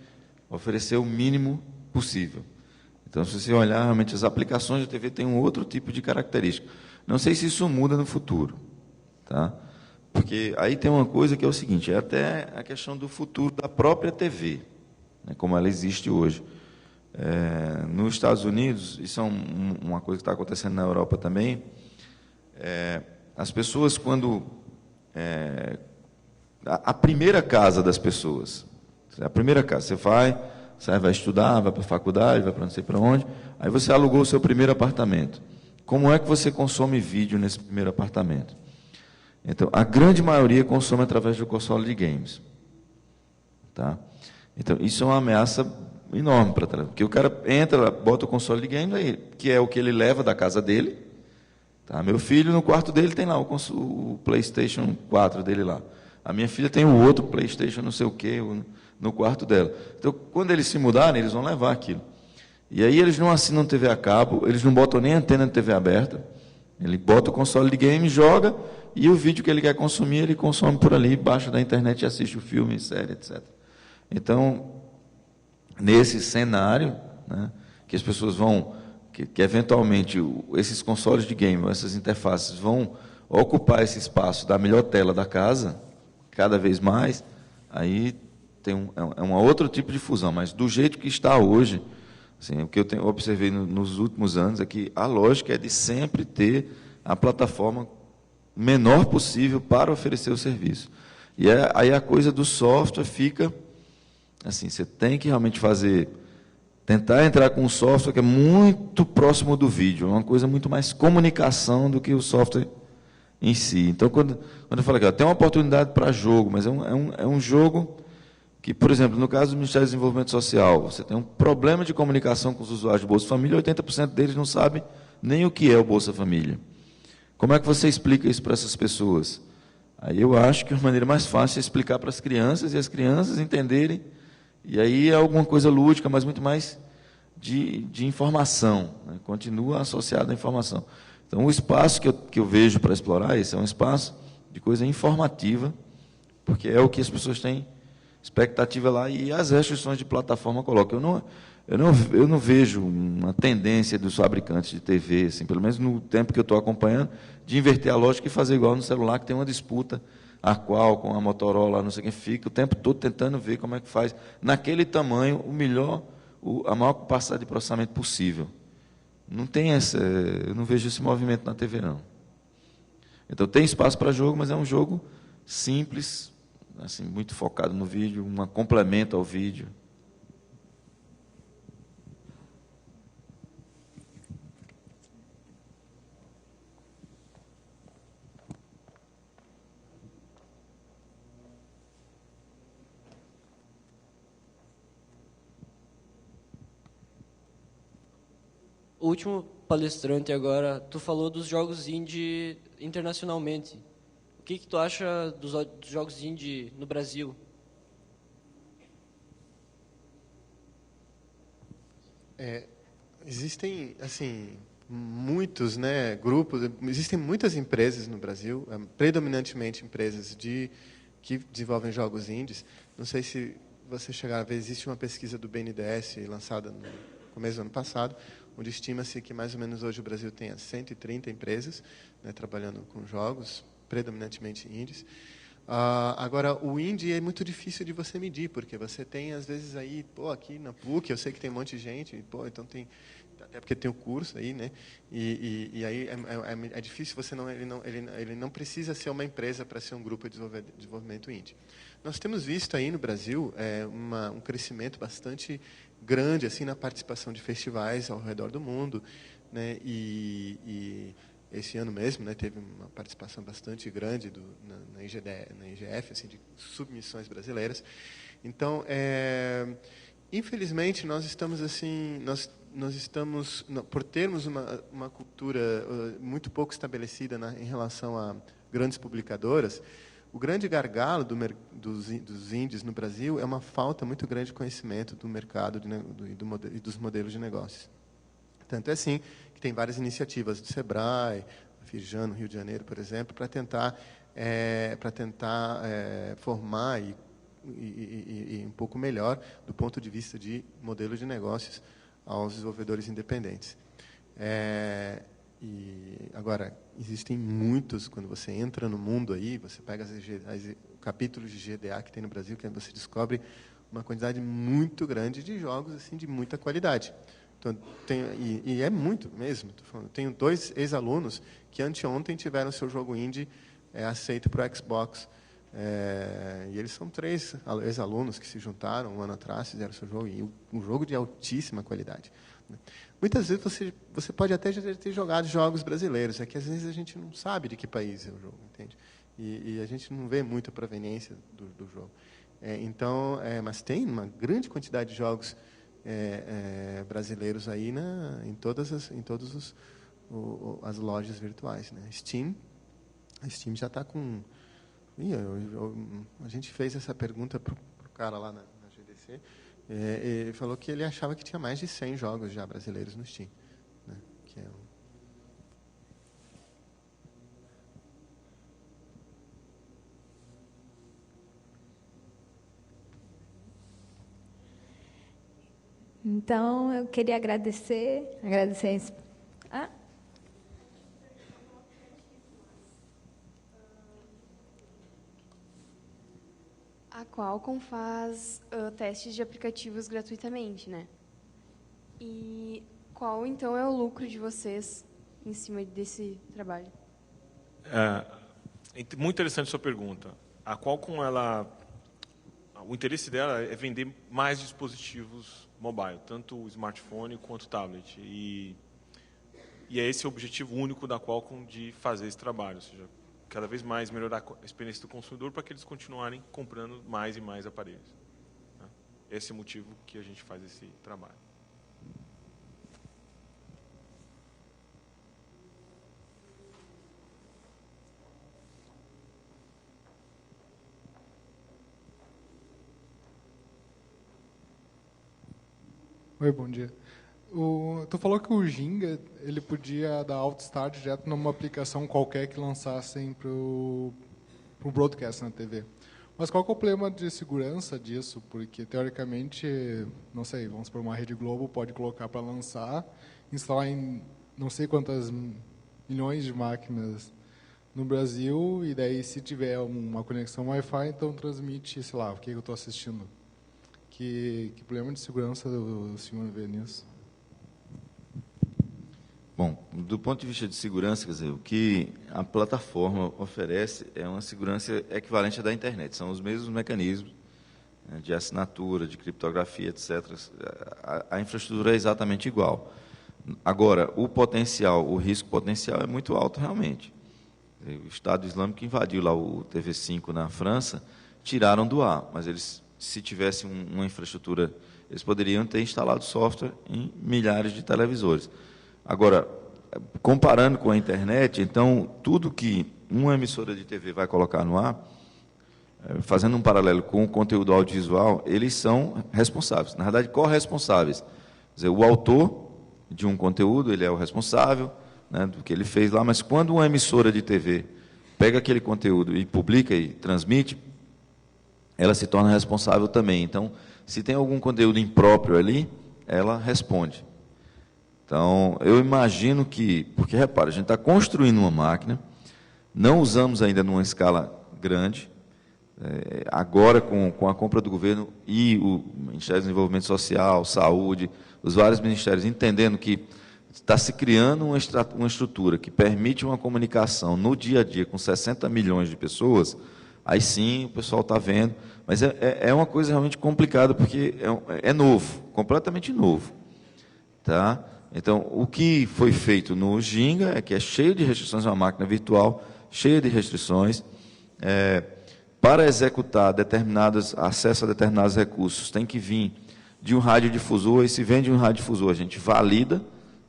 oferecer o mínimo possível. Então, se você olhar, realmente, as aplicações da TV têm um outro tipo de característica. Não sei se isso muda no futuro, tá? Porque aí tem uma coisa que é o seguinte, é até a questão do futuro da própria TV, né, como ela existe hoje. Nos Estados Unidos, isso é uma coisa que está acontecendo na Europa também, as pessoas, quando... a primeira casa das pessoas, a primeira casa, você vai estudar, vai para a faculdade, vai para não sei para onde, aí você alugou o seu primeiro apartamento. Como é que você consome vídeo nesse primeiro apartamento? Então, a grande maioria consome através do console de games. Tá? Então, isso é uma ameaça enorme para trás, porque o cara entra, bota o console de games, aí, que é o que ele leva da casa dele. Tá? Meu filho, no quarto dele, tem lá o PlayStation 4 dele lá. A minha filha tem o outro PlayStation, não sei o quê, no quarto dela. Então, quando eles se mudarem, eles vão levar aquilo. E aí eles não assinam TV a cabo, eles não botam nem antena de TV aberta. Ele bota o console de game, joga, e o vídeo que ele quer consumir, ele consome por ali, baixa da internet e assiste o filme, série, etc. Então, nesse cenário, né, que as pessoas vão, que eventualmente esses consoles de game, essas interfaces vão ocupar esse espaço da melhor tela da casa, cada vez mais, aí tem um outro tipo de fusão, mas do jeito que está hoje, assim, o que eu observei nos últimos anos é que a lógica é de sempre ter a plataforma menor possível para oferecer o serviço. E aí a coisa do software fica assim, você tem que realmente tentar entrar com um software que é muito próximo do vídeo, é uma coisa muito mais comunicação do que o software em si. Então, quando eu falo aqui, tem uma oportunidade para jogo, mas é um jogo que, por exemplo, no caso do Ministério do Desenvolvimento Social, você tem um problema de comunicação com os usuários do Bolsa Família, 80% deles não sabem nem o que é o Bolsa Família. Como é que você explica isso para essas pessoas? Aí eu acho que a maneira mais fácil é explicar para as crianças, e as crianças entenderem, e aí é alguma coisa lúdica, mas muito mais de informação, né? Continua associado à informação. Então, o espaço que eu vejo para explorar esse é um espaço de coisa informativa, porque é o que as pessoas têm expectativa lá, e as restrições de plataforma colocam. Eu não vejo uma tendência dos fabricantes de TV, assim, pelo menos no tempo que eu estou acompanhando, de inverter a lógica e fazer igual no celular, que tem uma disputa, a qual com a Motorola, não sei quem, fica o tempo todo tentando ver como é que faz, naquele tamanho, a maior capacidade de processamento possível. Não tem eu não vejo esse movimento na TV, não. Então, tem espaço para jogo, mas é um jogo simples, assim, muito focado no vídeo, um complemento ao vídeo. O último palestrante agora, tu falou dos jogos indie internacionalmente. O que tu acha dos jogos indie no Brasil? Existem, assim, muitos, né, grupos, existem muitas empresas no Brasil, predominantemente empresas que desenvolvem jogos indies. Não sei se você chegar a ver, existe uma pesquisa do BNDES lançada no começo do ano passado, onde estima-se que mais ou menos hoje o Brasil tenha 130 empresas, né, trabalhando com jogos, predominantemente indies. Agora, o indie é muito difícil de você medir, porque você tem, às vezes, aí, aqui na PUC, eu sei que tem um monte de gente, então tem, até porque tem o curso aí, né? E aí é difícil, ele não precisa ser uma empresa para ser um grupo de desenvolvimento indie. Nós temos visto aí no Brasil um crescimento bastante grande assim na participação de festivais ao redor do mundo, né? E esse ano mesmo, né, teve uma participação bastante grande na IGF, assim, de submissões brasileiras. Então, infelizmente, nós estamos assim, nós estamos, por termos uma cultura muito pouco estabelecida em relação a grandes publicadoras, o grande gargalo dos indies no Brasil é uma falta muito grande de conhecimento do mercado e dos modelos de negócios. Tanto é assim que tem várias iniciativas do Sebrae, a Firjan, no Rio de Janeiro, por exemplo, para tentar formar e um pouco melhor do ponto de vista de modelo de negócios aos desenvolvedores independentes. E agora, existem muitos, quando você entra no mundo aí, você pega os capítulos de GDA que tem no Brasil, que você descobre uma quantidade muito grande de jogos assim, de muita qualidade. Então, é muito mesmo. Tô falando. Tenho 2 ex-alunos que anteontem tiveram seu jogo indie aceito para o Xbox. E eles são 3 ex-alunos que se juntaram um ano atrás, fizeram seu jogo, e um jogo de altíssima qualidade. Muitas vezes você pode até já ter jogado jogos brasileiros, é que às vezes a gente não sabe de que país é o jogo, entende? E a gente não vê muita proveniência do jogo. Mas tem uma grande quantidade de jogos brasileiros aí em todas as lojas virtuais, né? A Steam já está com... a gente fez essa pergunta para o cara lá na GDC, ele falou que ele achava que tinha mais de 100 jogos já brasileiros no Steam, né? Então, eu queria agradecer A Qualcomm faz testes de aplicativos gratuitamente, né? E qual, então, é o lucro de vocês em cima desse trabalho? Muito interessante a sua pergunta. A Qualcomm, o interesse dela é vender mais dispositivos mobile, tanto o smartphone quanto o tablet. E é esse o objetivo único da Qualcomm de fazer esse trabalho, ou seja, cada vez mais melhorar a experiência do consumidor para que eles continuarem comprando mais e mais aparelhos. Esse é o motivo que a gente faz esse trabalho. Oi, bom dia. Tu falou que o Ginga ele podia dar alt-start direto numa aplicação qualquer que lançassem para o broadcast na TV. Mas qual que é o problema de segurança disso? Porque, teoricamente, não sei, vamos supor, uma Rede Globo pode colocar para lançar, instalar em não sei quantas milhões de máquinas no Brasil, e daí, se tiver uma conexão Wi-Fi, então transmite, sei lá, o que eu estou assistindo. Que problema de segurança o senhor vê nisso? Bom, do ponto de vista de segurança, quer dizer, o que a plataforma oferece é uma segurança equivalente à da internet. São os mesmos mecanismos, né, de assinatura, de criptografia, etc. A infraestrutura é exatamente igual. Agora, o risco potencial é muito alto realmente. O Estado Islâmico invadiu lá o TV5 na França, tiraram do ar, mas eles, se tivessem uma infraestrutura, eles poderiam ter instalado software em milhares de televisores. Agora, comparando com a internet, então, tudo que uma emissora de TV vai colocar no ar, fazendo um paralelo com o conteúdo audiovisual, eles são responsáveis, na verdade, corresponsáveis. Quer dizer, o autor de um conteúdo, ele é o responsável, né, do que ele fez lá, mas quando uma emissora de TV pega aquele conteúdo e publica e transmite, ela se torna responsável também. Então, se tem algum conteúdo impróprio ali, ela responde. Então, eu imagino que, porque repara, a gente está construindo uma máquina, não usamos ainda numa escala grande, agora com a compra do governo e o Ministério do Desenvolvimento Social, Saúde, os vários ministérios entendendo que está se criando uma estrutura que permite uma comunicação no dia a dia com 60 milhões de pessoas, aí sim o pessoal está vendo, mas é uma coisa realmente complicada, porque é novo, completamente novo. Tá? Então, o que foi feito no Ginga é que é cheio de restrições, uma máquina virtual, cheia de restrições, para executar acesso a determinados recursos, tem que vir de um radiodifusor, e se vem de um radiodifusor, a gente valida,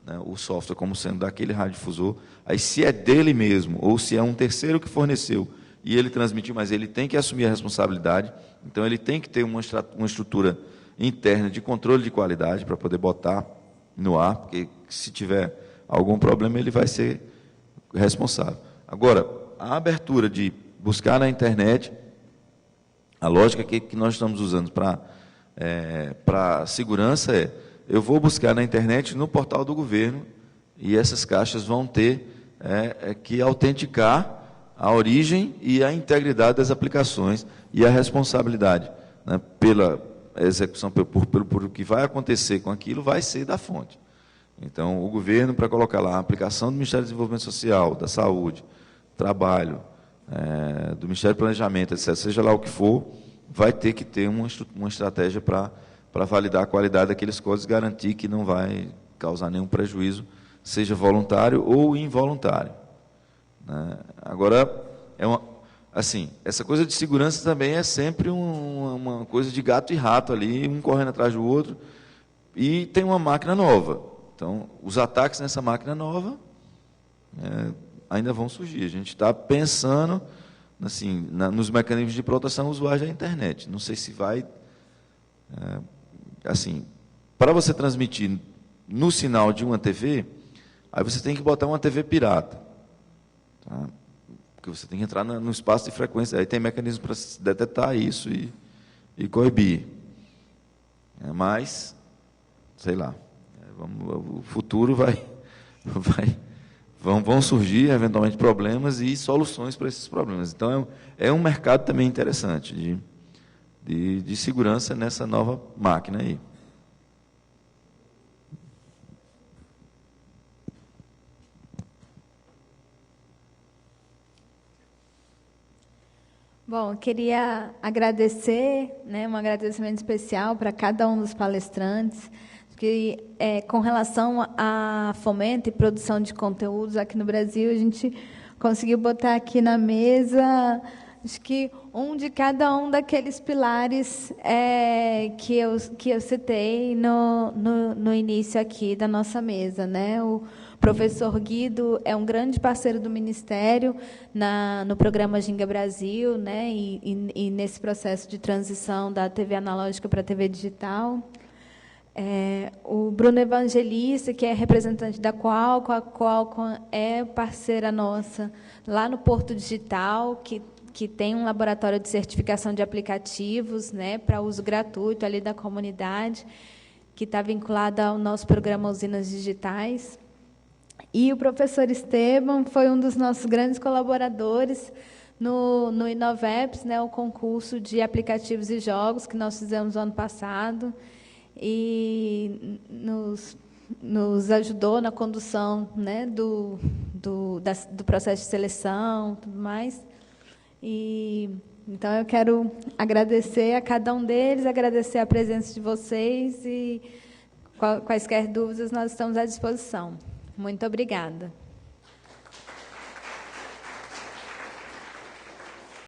né, o software como sendo daquele radiodifusor, aí se é dele mesmo, ou se é um terceiro que forneceu, e ele transmitiu, mas ele tem que assumir a responsabilidade, então ele tem que ter uma estrutura interna de controle de qualidade para poder botar no ar, porque se tiver algum problema, ele vai ser responsável. Agora, a abertura de buscar na internet, a lógica que nós estamos usando para segurança eu vou buscar na internet, no portal do governo, e essas caixas vão ter que autenticar a origem e a integridade das aplicações e a responsabilidade, né, pela execução, por o que vai acontecer com aquilo, vai ser da fonte. Então, o governo, para colocar lá a aplicação do Ministério do Desenvolvimento Social, da Saúde, Trabalho, do Ministério do Planejamento, etc., seja lá o que for, vai ter que ter uma estratégia para validar a qualidade daqueles códigos e garantir que não vai causar nenhum prejuízo, seja voluntário ou involuntário. Né? Agora, assim, essa coisa de segurança também é sempre uma coisa de gato e rato ali, um correndo atrás do outro, e tem uma máquina nova. Então, os ataques nessa máquina nova ainda vão surgir. A gente está pensando assim, nos mecanismos de proteção usuária da internet. Não sei se vai... assim, para você transmitir no sinal de uma TV, aí você tem que botar uma TV pirata. Tá? Porque você tem que entrar no espaço de frequência. Aí tem mecanismo para detectar isso e coibir. Mas, sei lá, o futuro vão surgir, eventualmente, problemas e soluções para esses problemas. Então, é um mercado também interessante de segurança nessa nova máquina aí. Bom, eu queria agradecer, um agradecimento especial para cada um dos palestrantes, que com relação a fomento e produção de conteúdos aqui no Brasil, a gente conseguiu botar aqui na mesa, acho que de cada um daqueles pilares que eu citei no início aqui da nossa mesa, né? O professor Guido é um grande parceiro do Ministério no programa Ginga Brasil, né? E nesse processo de transição da TV analógica para a TV digital. O Bruno Evangelista, que é representante da Qualcomm, a Qualcomm é parceira nossa lá no Porto Digital, que tem um laboratório de certificação de aplicativos, né, para uso gratuito ali da comunidade, que está vinculada ao nosso programa Usinas Digitais. E o professor Esteban foi um dos nossos grandes colaboradores no Inoveps, né, o concurso de aplicativos e jogos que nós fizemos no ano passado, e nos ajudou na condução, né, do processo de seleção, tudo mais. Então, eu quero agradecer a cada um deles, agradecer a presença de vocês, e quaisquer dúvidas nós estamos à disposição. Muito obrigada.